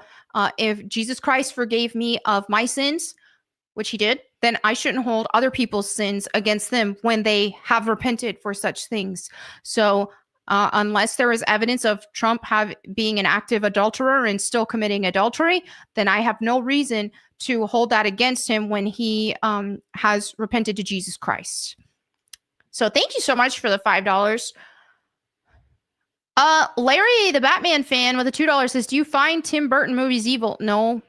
Speaker 1: if Jesus Christ forgave me of my sins, which he did, then I shouldn't hold other people's sins against them when they have repented for such things. So unless there is evidence of Trump being an active adulterer and still committing adultery, then I have no reason to hold that against him when he has repented to Jesus Christ. So thank you so much for the $5. Larry, the Batman fan with a $2 says, do you find Tim Burton movies evil? No.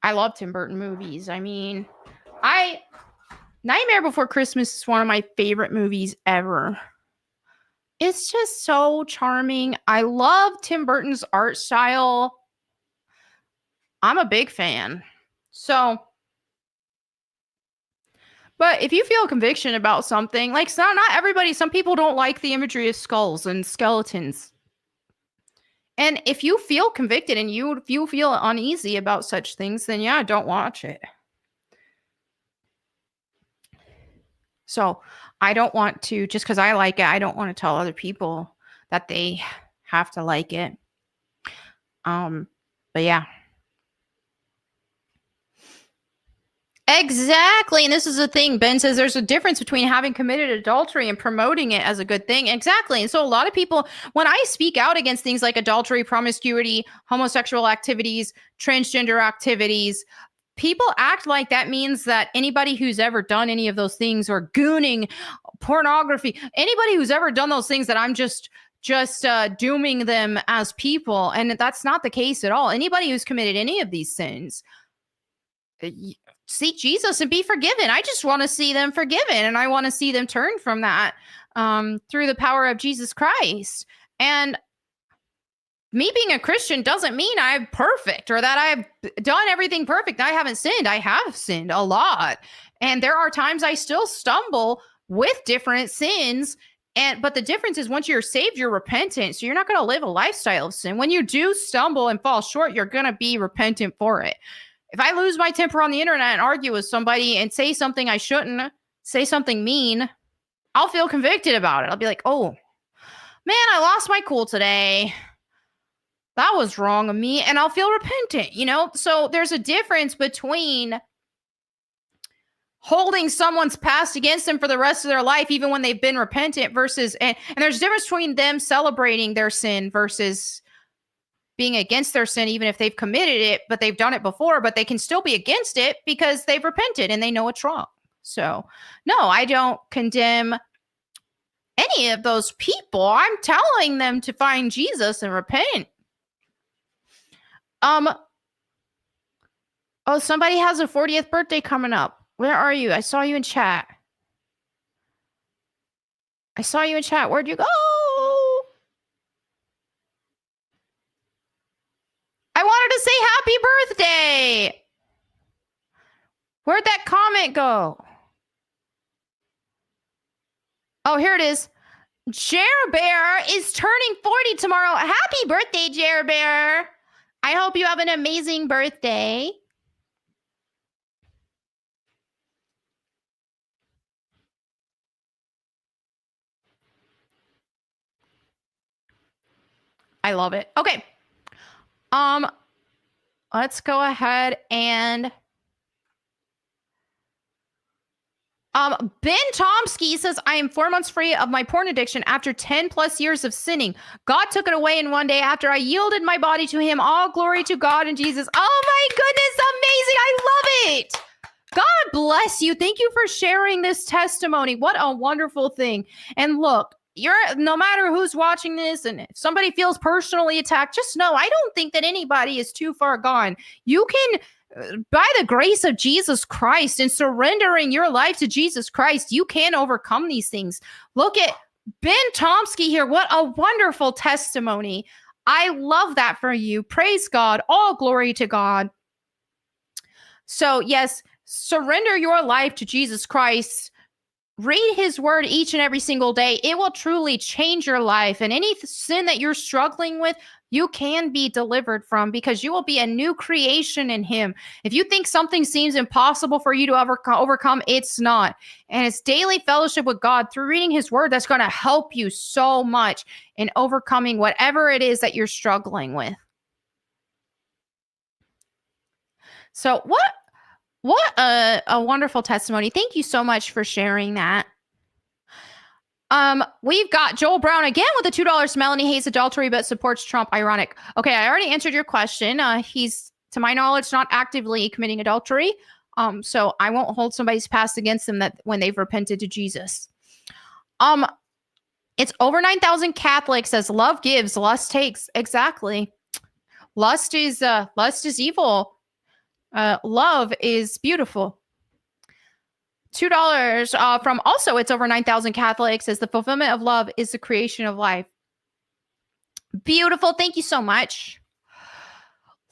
Speaker 1: I love Tim Burton movies. I mean, Nightmare Before Christmas is one of my favorite movies ever. It's just so charming. I love Tim Burton's art style. I'm a big fan. So, but if you feel conviction about something, like not everybody, some people don't like the imagery of skulls and skeletons. And if you feel convicted and you feel uneasy about such things, then yeah, don't watch it. So I don't want to, just because I like it, I don't want to tell other people that they have to like it. But yeah. Exactly. And this is the thing. Ben says there's a difference between having committed adultery and promoting it as a good thing. Exactly. And so a lot of people, when I speak out against things like adultery, promiscuity, homosexual activities, transgender activities, people act like that means that anybody who's ever done any of those things, or gooning, pornography, anybody who's ever done those things, that I'm just dooming them as people. And that's not the case at all. Anybody who's committed any of these sins, seek Jesus and be forgiven. I just want to see them forgiven, and I want to see them turn from that through the power of Jesus Christ. And me being a Christian doesn't mean I'm perfect or that I've done everything perfect. I haven't sinned. I have sinned a lot. And there are times I still stumble with different sins. But the difference is, once you're saved, you're repentant. So you're not going to live a lifestyle of sin. When you do stumble and fall short, you're going to be repentant for it. If I lose my temper on the internet and argue with somebody and say something I shouldn't, say something mean, I'll feel convicted about it. I'll be like, oh, man, I lost my cool today. That was wrong of me. And I'll feel repentant, So there's a difference between holding someone's past against them for the rest of their life, even when they've been repentant, versus, and there's a difference between them celebrating their sin versus being against their sin, even if they've committed it, but they've done it before, but they can still be against it because they've repented and they know it's wrong. So no, I don't condemn any of those people. I'm telling them to find Jesus and repent. Oh, somebody has a 40th birthday coming up. Where are you? I saw you in chat. Where'd you go? I wanted to say happy birthday. Where'd that comment go? Oh, here it is. Jer Bear is turning 40 tomorrow. Happy birthday, Jer Bear. I hope you have an amazing birthday. I love it. Okay. Let's go ahead and Ben Tomsky says, I am 4 months free of my porn addiction after 10 plus years of sinning. God took it away in one day after I yielded my body to him. All glory to God and Jesus. Oh my goodness, amazing. I love it. God bless you. Thank you for sharing this testimony. What a wonderful thing. And look, no matter who's watching this, and if somebody feels personally attacked, just know I don't think that anybody is too far gone. You can, by the grace of Jesus Christ and surrendering your life to Jesus Christ, you can overcome these things. Look at Ben Tomsky here. What a wonderful testimony. I love that for you. Praise God. All glory to God. So yes, surrender your life to Jesus Christ. Read his word each and every single day. It will truly change your life. And any sin that you're struggling with, you can be delivered from, because you will be a new creation in him. If you think something seems impossible for you to overcome, it's not. And it's daily fellowship with God through reading his word that's going to help you so much in overcoming whatever it is that you're struggling with. So what a wonderful testimony. Thank you so much for sharing that. We've got Joel Brown again with a $2. Melanie hates adultery but supports Trump. Ironic. Okay, I already answered your question. He's, to my knowledge, not actively committing adultery. So I won't hold somebody's past against them that when they've repented to Jesus. It's over 9,000 Catholics says love gives, lust takes. Exactly. Lust is evil. Love is beautiful. $2 from also it's over 9,000 Catholics says the fulfillment of love is the creation of life. Beautiful. Thank you so much.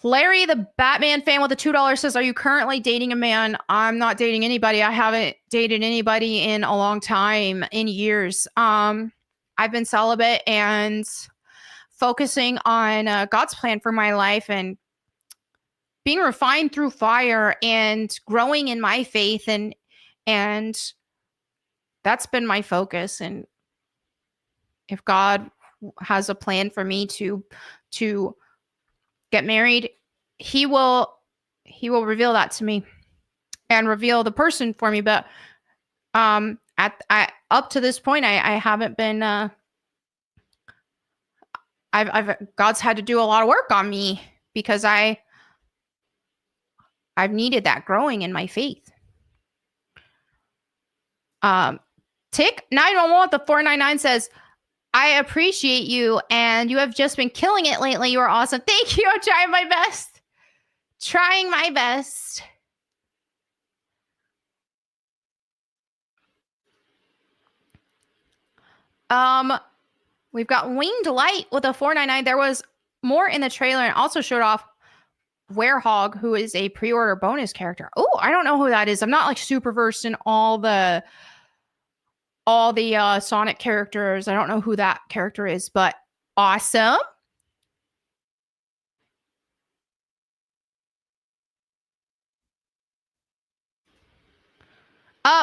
Speaker 1: Larry, the Batman fan with the $2 says, are you currently dating a man? I'm not dating anybody. I haven't dated anybody in a long time, in years. I've been celibate and focusing on God's plan for my life and being refined through fire and growing in my faith. And that's been my focus. And if God has a plan for me to get married, he will reveal that to me and reveal the person for me. But up to this point, I haven't been. God's had to do a lot of work on me because I've needed that growing in my faith. Tick 911 with the 499 says, I appreciate you and you have just been killing it lately. You are awesome. Thank you. I'm trying my best. Trying my best. We've got Winged Light with a 499. There was more in the trailer and also showed off Werehog, who is a pre-order bonus character. Oh, I don't know who that is. I'm not like super versed in all the Sonic characters. I don't know who that character is, but awesome.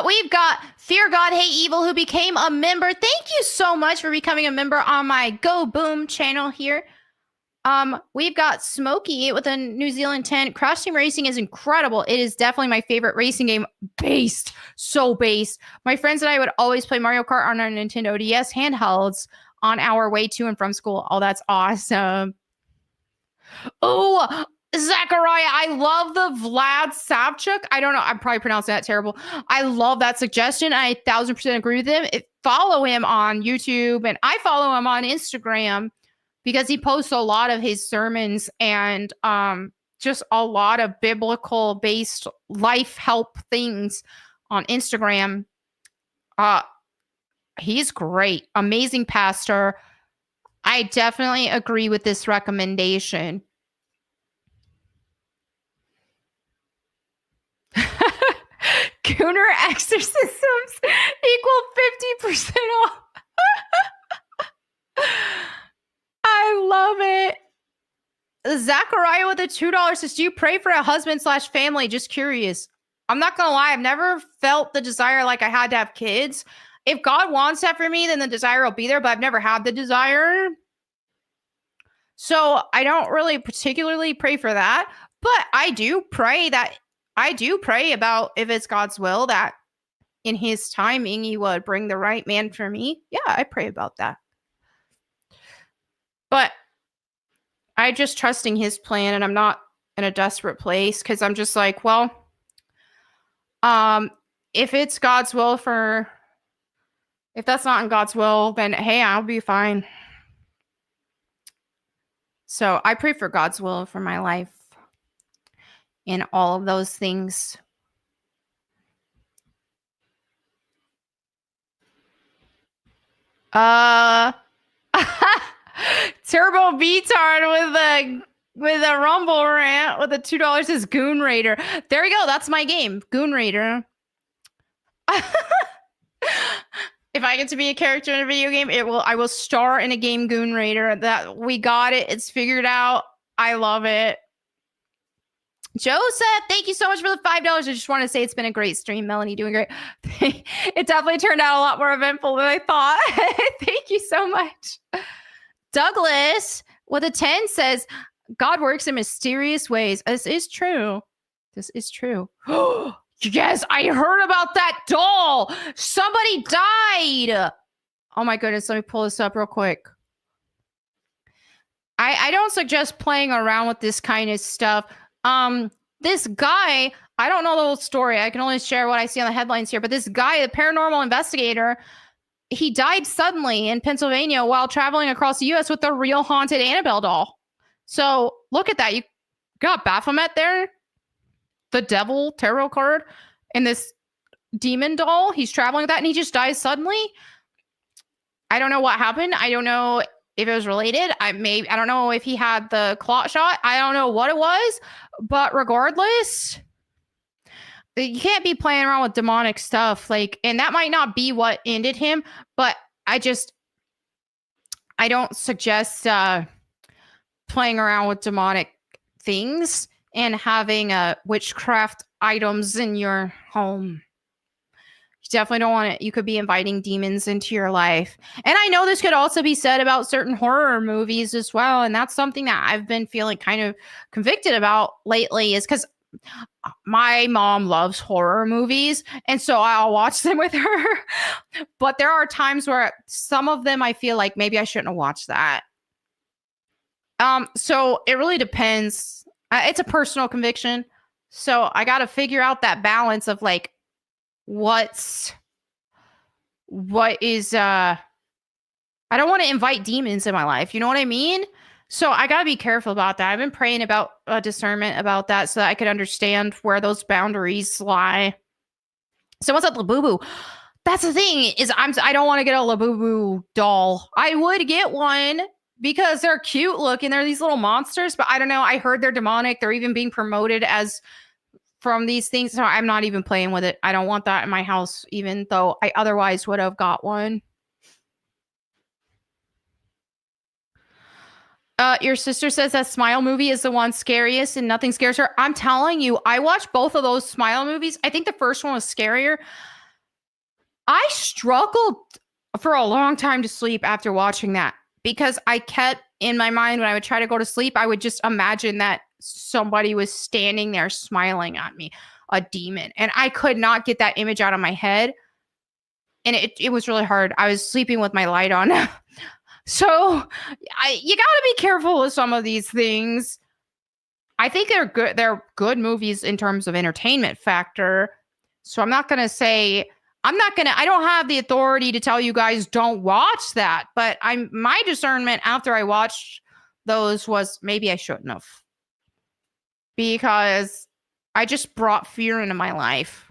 Speaker 1: We've got Fear God, Hate Evil, who became a member. Thank you so much for becoming a member on my Go Boom channel here. We've got Smokey with a New Zealand 10. Crash Team Racing is incredible. It is definitely my favorite racing game. Based. So based. My friends and I would always play Mario Kart on our Nintendo DS handhelds on our way to and from school. Oh, that's awesome. Oh, Zachariah, I love the Vlad Savchuk. I don't know. I'm probably pronouncing that terrible. I love that suggestion. I 1000% agree with him. Follow him on YouTube, and I follow him on Instagram because he posts a lot of his sermons and just a lot of biblical-based life help things on Instagram. He's great. Amazing pastor. I definitely agree with this recommendation. Gooner exorcisms equal 50% off. I love it. Zachariah with a $2 says, do you pray for a husband/family? Just curious. I'm not going to lie. I've never felt the desire like I had to have kids. If God wants that for me, then the desire will be there, but I've never had the desire. So I don't really particularly pray for that, but I do pray about if it's God's will that in his timing, he would bring the right man for me. Yeah, I pray about that. But I just trusting his plan, and I'm not in a desperate place because I'm just like, well, if it's God's will if that's not in God's will, then hey, I'll be fine. So I pray for God's will for my life in all of those things. Turbo Beatard with a Rumble rant with a $2 is Goon Raider. There we go. That's my game, Goon Raider. If I get to be a character in a video game, I will star in a game, Goon Raider. That we got it. It's figured out. I love it. Joseph, thank you so much for the $5. I just want to say it's been a great stream. Melanie doing great. It definitely turned out a lot more eventful than I thought. Thank you so much. Douglas with a 10 says, God works in mysterious ways. This is true. This is true. Yes, I heard about that doll. Somebody died. Oh my goodness. Let me pull this up real quick. I don't suggest playing around with this kind of stuff. This guy, I don't know the whole story. I can only share what I see on the headlines here, but this guy, a paranormal investigator, he died suddenly in Pennsylvania while traveling across the U.S. with a real haunted Annabelle doll. So look at that. You got Baphomet there, the devil tarot card, and this demon doll. He's traveling with that, and he just dies suddenly. I don't know what happened. I don't know if it was related. I don't know if he had the clot shot. I don't know what it was. But regardless, you can't be playing around with demonic stuff. Like, and that might not be what ended him, but I don't suggest playing around with demonic things and having witchcraft items in your home. You definitely don't want it. You could be inviting demons into your life. And I know this could also be said about certain horror movies as well. And that's something that I've been feeling kind of convicted about lately, is because my mom loves horror movies. And so I'll watch them with her. But there are times where some of them I feel like maybe I shouldn't have watched that. So it really depends. It's a personal conviction. So I got to figure out that balance of like, what is I don't want to invite demons in my life, you know what I mean? So I got to be careful about that. I've been praying about discernment about that so that I could understand where those boundaries lie. So what's up, Labubu? That's the thing, is I don't want to get a Labubu doll. I would get one because they're cute looking. They're these little monsters, but I don't know. I heard they're demonic. They're even being promoted as from these things, so I'm not even playing with it. I don't want that in my house, even though I otherwise would have got one. Your sister says that Smile movie is the one scariest and nothing scares her. I'm telling you, I watched both of those Smile movies. I think the first one was scarier. I struggled for a long time to sleep after watching that because I kept in my mind when I would try to go to sleep, I would just imagine that somebody was standing there smiling at me, a demon. And I could not get that image out of my head. And it was really hard. I was sleeping with my light on. So you got to be careful with some of these things. I think they're good. They're good movies in terms of entertainment factor. So I don't have the authority to tell you guys don't watch that. But my discernment after I watched those was maybe I shouldn't have. Because I just brought fear into my life.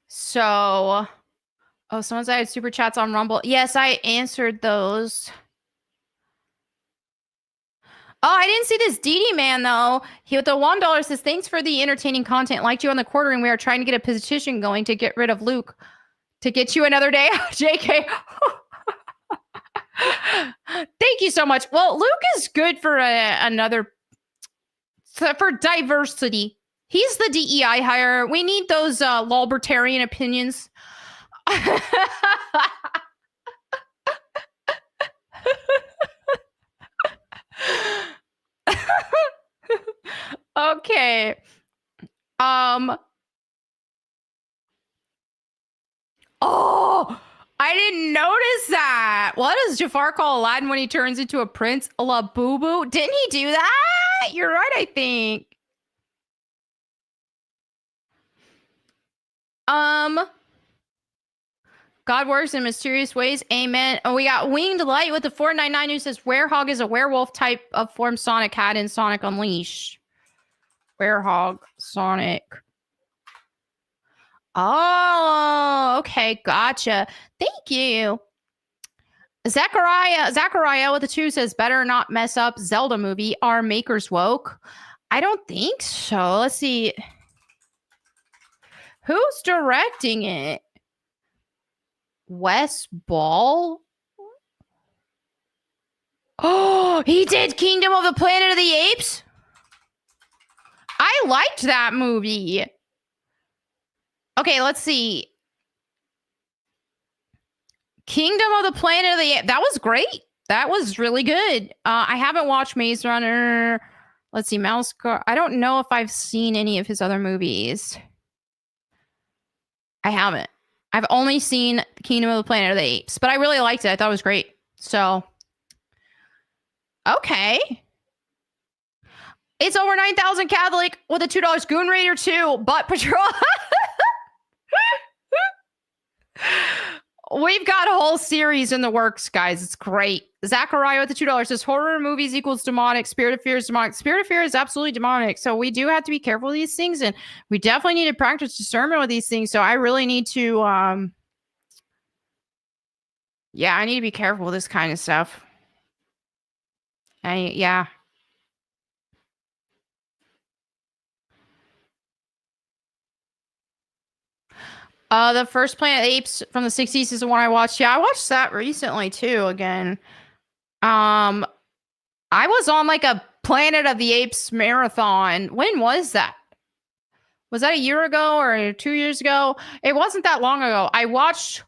Speaker 1: So, someone said I had super chats on Rumble. Yes, I answered those. Oh, I didn't see this DD man, though. He with the $1 says, thanks for the entertaining content. Liked you on the quarter, and we are trying to get a petition going to get rid of Luke. To get you another day. JK. Thank you so much. Well, Luke is good for for diversity. He's the DEI hire. We need those libertarian opinions. Okay. Oh, I didn't notice that. What does Jafar call Aladdin when he turns into a prince? A la boo boo? Didn't he do that? You're right, I think. God works in mysterious ways. Amen. Oh, we got Winged Light with the 499 who says Werehog is a werewolf type of form Sonic had in Sonic Unleashed. Werehog, Sonic. Oh, okay, gotcha. Thank you. Zachariah with the 2 says better not mess up Zelda movie. Are makers woke? I don't think so. Let's see. Who's directing it? Wes Ball? Oh, he did Kingdom of the Planet of the Apes? I liked that movie. Okay, let's see. Kingdom of the Planet of the Apes. That was great. That was really good. I haven't watched Maze Runner. Let's see, Mouse Car. I don't know if I've seen any of his other movies. I haven't. I've only seen Kingdom of the Planet of the Apes, but I really liked it. I thought it was great. So, okay. It's over 9,000 Catholic with a $2 Goon Raider 2 Butt Patrol. We've got a whole series in the works, guys. It's great. Zachariah with the $2 says horror movies equals demonic. Spirit of fear is demonic. Spirit of fear is absolutely demonic. So we do have to be careful with these things, and we definitely need to practice discernment with these things. So I really need to, I need to be careful with this kind of stuff. Yeah. The first Planet of the Apes from the 60s is the one I watched. Yeah, I watched that recently too again. I was on like a Planet of the Apes marathon. When was that? Was that a year ago or 2 years ago? It wasn't that long ago. I watched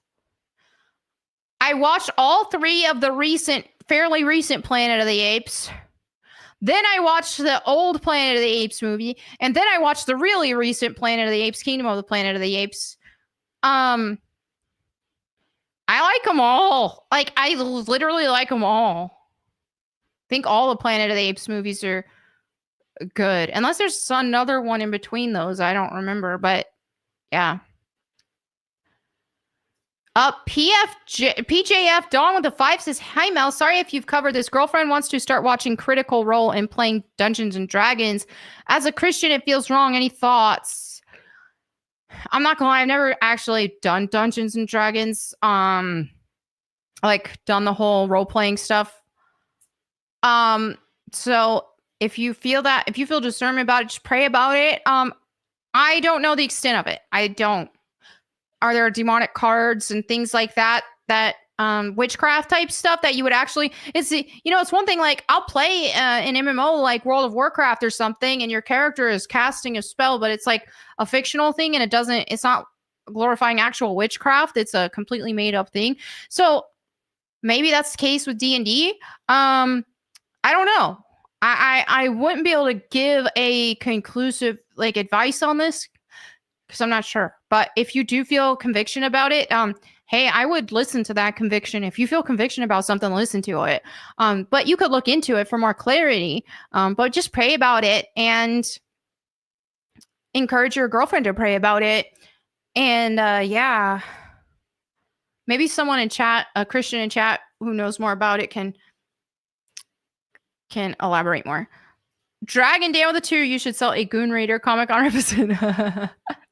Speaker 1: all three of the fairly recent Planet of the Apes. Then I watched the old Planet of the Apes movie, and then I watched the really recent Planet of the Apes, Kingdom of the Planet of the Apes. I like them all. Like, I literally like them all. I think all the Planet of the Apes movies are good. Unless there's another one in between those. I don't remember, but yeah. PJF Dawn with the 5 says, hi Mel, sorry if you've covered this. Girlfriend wants to start watching Critical Role and playing Dungeons and Dragons. As a Christian, it feels wrong. Any thoughts? I'm not gonna lie, I've never actually done Dungeons and Dragons. Like done the whole role-playing stuff. So if you feel discernment about it, just pray about it. I don't know the extent of it. I don't. Are there demonic cards and things like that witchcraft type stuff that you would actually, it's one thing, like I'll play an MMO like World of Warcraft or something, and your character is casting a spell, but it's like a fictional thing, and it's not glorifying actual witchcraft. It's a completely made up thing. So maybe that's the case with D&D. I don't know. I wouldn't be able to give a conclusive like advice on this because I'm not sure. But if you do feel conviction about it, hey, I would listen to that conviction. If you feel conviction about something, listen to it. But you could look into it for more clarity. But just pray about it and encourage your girlfriend to pray about it. And yeah, maybe someone in chat, a Christian in chat who knows more about it can elaborate more. Dragon Down with the 2, you should sell a Goon Raider comic on episode.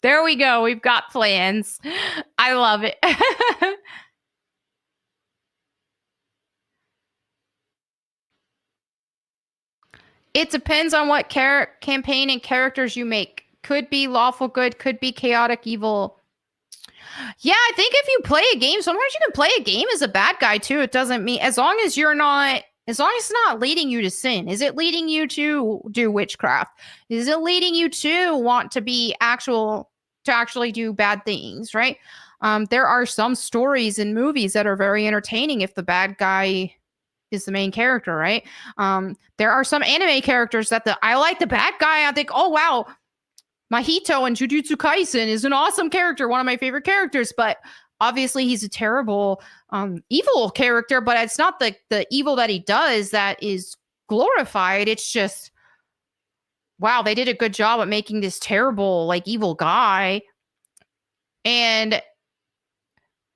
Speaker 1: There we go. We've got plans. I love it. It depends on what campaign and characters you make. Could be lawful good, could be chaotic evil. Yeah, I think if you play a game, sometimes you can play a game as a bad guy too. It doesn't mean, as long as it's not leading you to sin. Is it leading you to do witchcraft? Is it leading you to want to be actually do bad things, right? There are some stories in movies that are very entertaining if the bad guy is the main character, right? There are some anime characters that I like the bad guy. I think, oh wow, Mahito in Jujutsu Kaisen is an awesome character, one of my favorite characters, but obviously he's a terrible evil character, but it's not the evil that he does that is glorified. It's just, wow, they did a good job at making this terrible, like, evil guy. And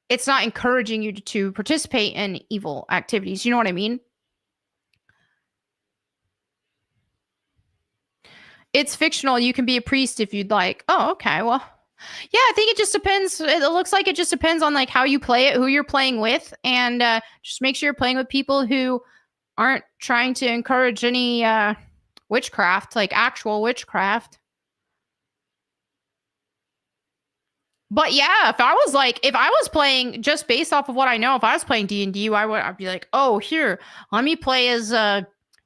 Speaker 1: it's not encouraging you to participate in evil activities. You know what I mean? It's fictional. You can be a priest if you'd like. Oh, okay. Well, yeah, I think it just depends. It looks like it just depends on like how you play it, who you're playing with, and just make sure you're playing with people who aren't trying to encourage any witchcraft, like actual witchcraft. But yeah, if I was playing just based off of what I know, if I was playing D&D, I'd be like, oh, here, let me play as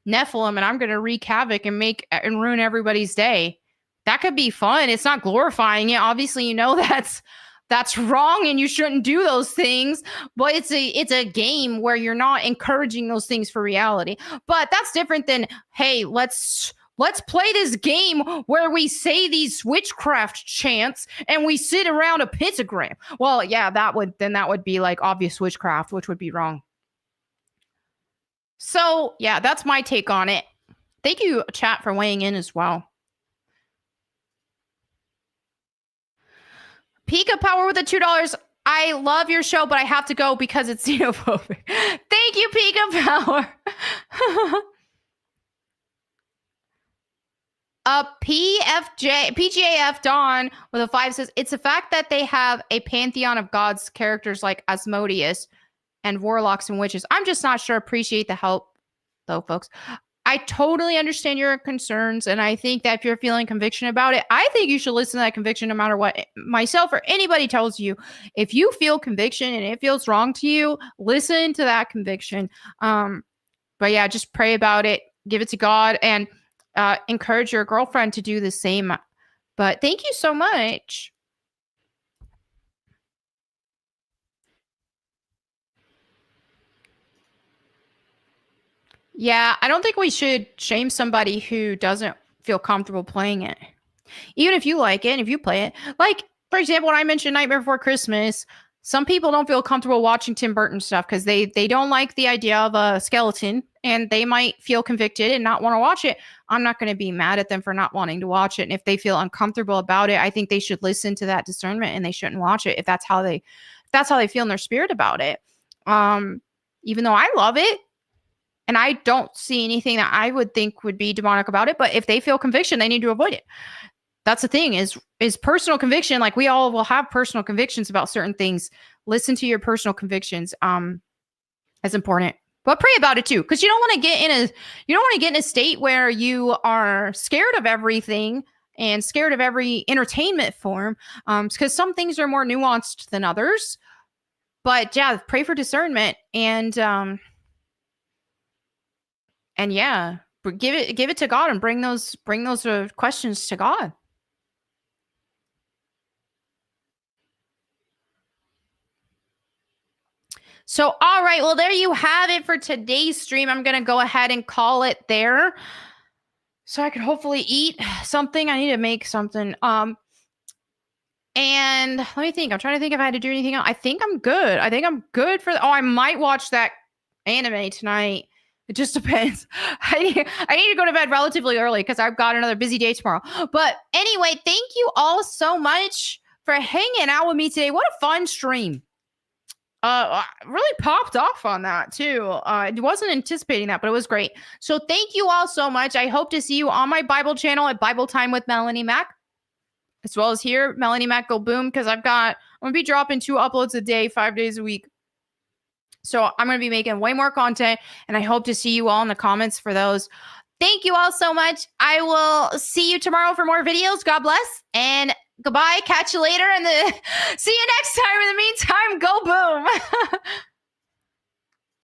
Speaker 1: Nephilim, and I'm gonna wreak havoc and ruin everybody's day. That could be fun. It's not glorifying it. Obviously, you know that's wrong and you shouldn't do those things. But it's a game where you're not encouraging those things for reality. But that's different than, hey, let's play this game where we say these witchcraft chants and we sit around a pentagram. Well, yeah, that would be like obvious witchcraft, which would be wrong. So yeah, that's my take on it. Thank you, chat, for weighing in as well. Pika Power with the $2. I love your show, but I have to go because it's xenophobic. Thank you, Pika Power. PGAF Dawn with a 5 says, it's the fact that they have a pantheon of gods, characters like Asmodeus and warlocks and witches. I'm just not sure. Appreciate the help, though, folks. I totally understand your concerns, and I think that if you're feeling conviction about it, I think you should listen to that conviction no matter what myself or anybody tells you. If you feel conviction and it feels wrong to you, listen to that conviction. But yeah, just pray about it, give it to God, and encourage your girlfriend to do the same. But thank you so much. Yeah, I don't think we should shame somebody who doesn't feel comfortable playing it. Even if you like it and if you play it. Like, for example, when I mentioned Nightmare Before Christmas, some people don't feel comfortable watching Tim Burton stuff because they don't like the idea of a skeleton and they might feel convicted and not want to watch it. I'm not going to be mad at them for not wanting to watch it. And if they feel uncomfortable about it, I think they should listen to that discernment and they shouldn't watch it if that's how they feel in their spirit about it. Even though I love it and I don't see anything that I would think would be demonic about it, but if they feel conviction, they need to avoid it. That's the thing is personal conviction. Like we all will have personal convictions about certain things. Listen to your personal convictions. That's important. But pray about it too, because you don't want to get in a state where you are scared of everything and scared of every entertainment form. Because some things are more nuanced than others. But yeah, pray for discernment and yeah, give it to God and bring those questions to God. So, all right. Well, there you have it for today's stream. I'm going to go ahead and call it there so I can hopefully eat something. I need to make something. And let me think. I'm trying to think if I had to do anything else. I think I'm good. I might watch that anime tonight. It just depends. I need to go to bed relatively early because I've got another busy day tomorrow. But anyway, thank you all so much for hanging out with me today. What a fun stream. Really popped off on that too. I wasn't anticipating that, but it was great. So thank you all so much. I hope to see you on my Bible channel at Bible Time with Melanie Mac, as well as here, Melanie Mac Go Boom, because I'm gonna be dropping 2 uploads a day, 5 days a week. So I'm gonna be making way more content, and I hope to see you all in the comments for those. Thank you all so much. I will see you tomorrow for more videos. God bless and goodbye. Catch you later. And see you next time. In the meantime, go boom.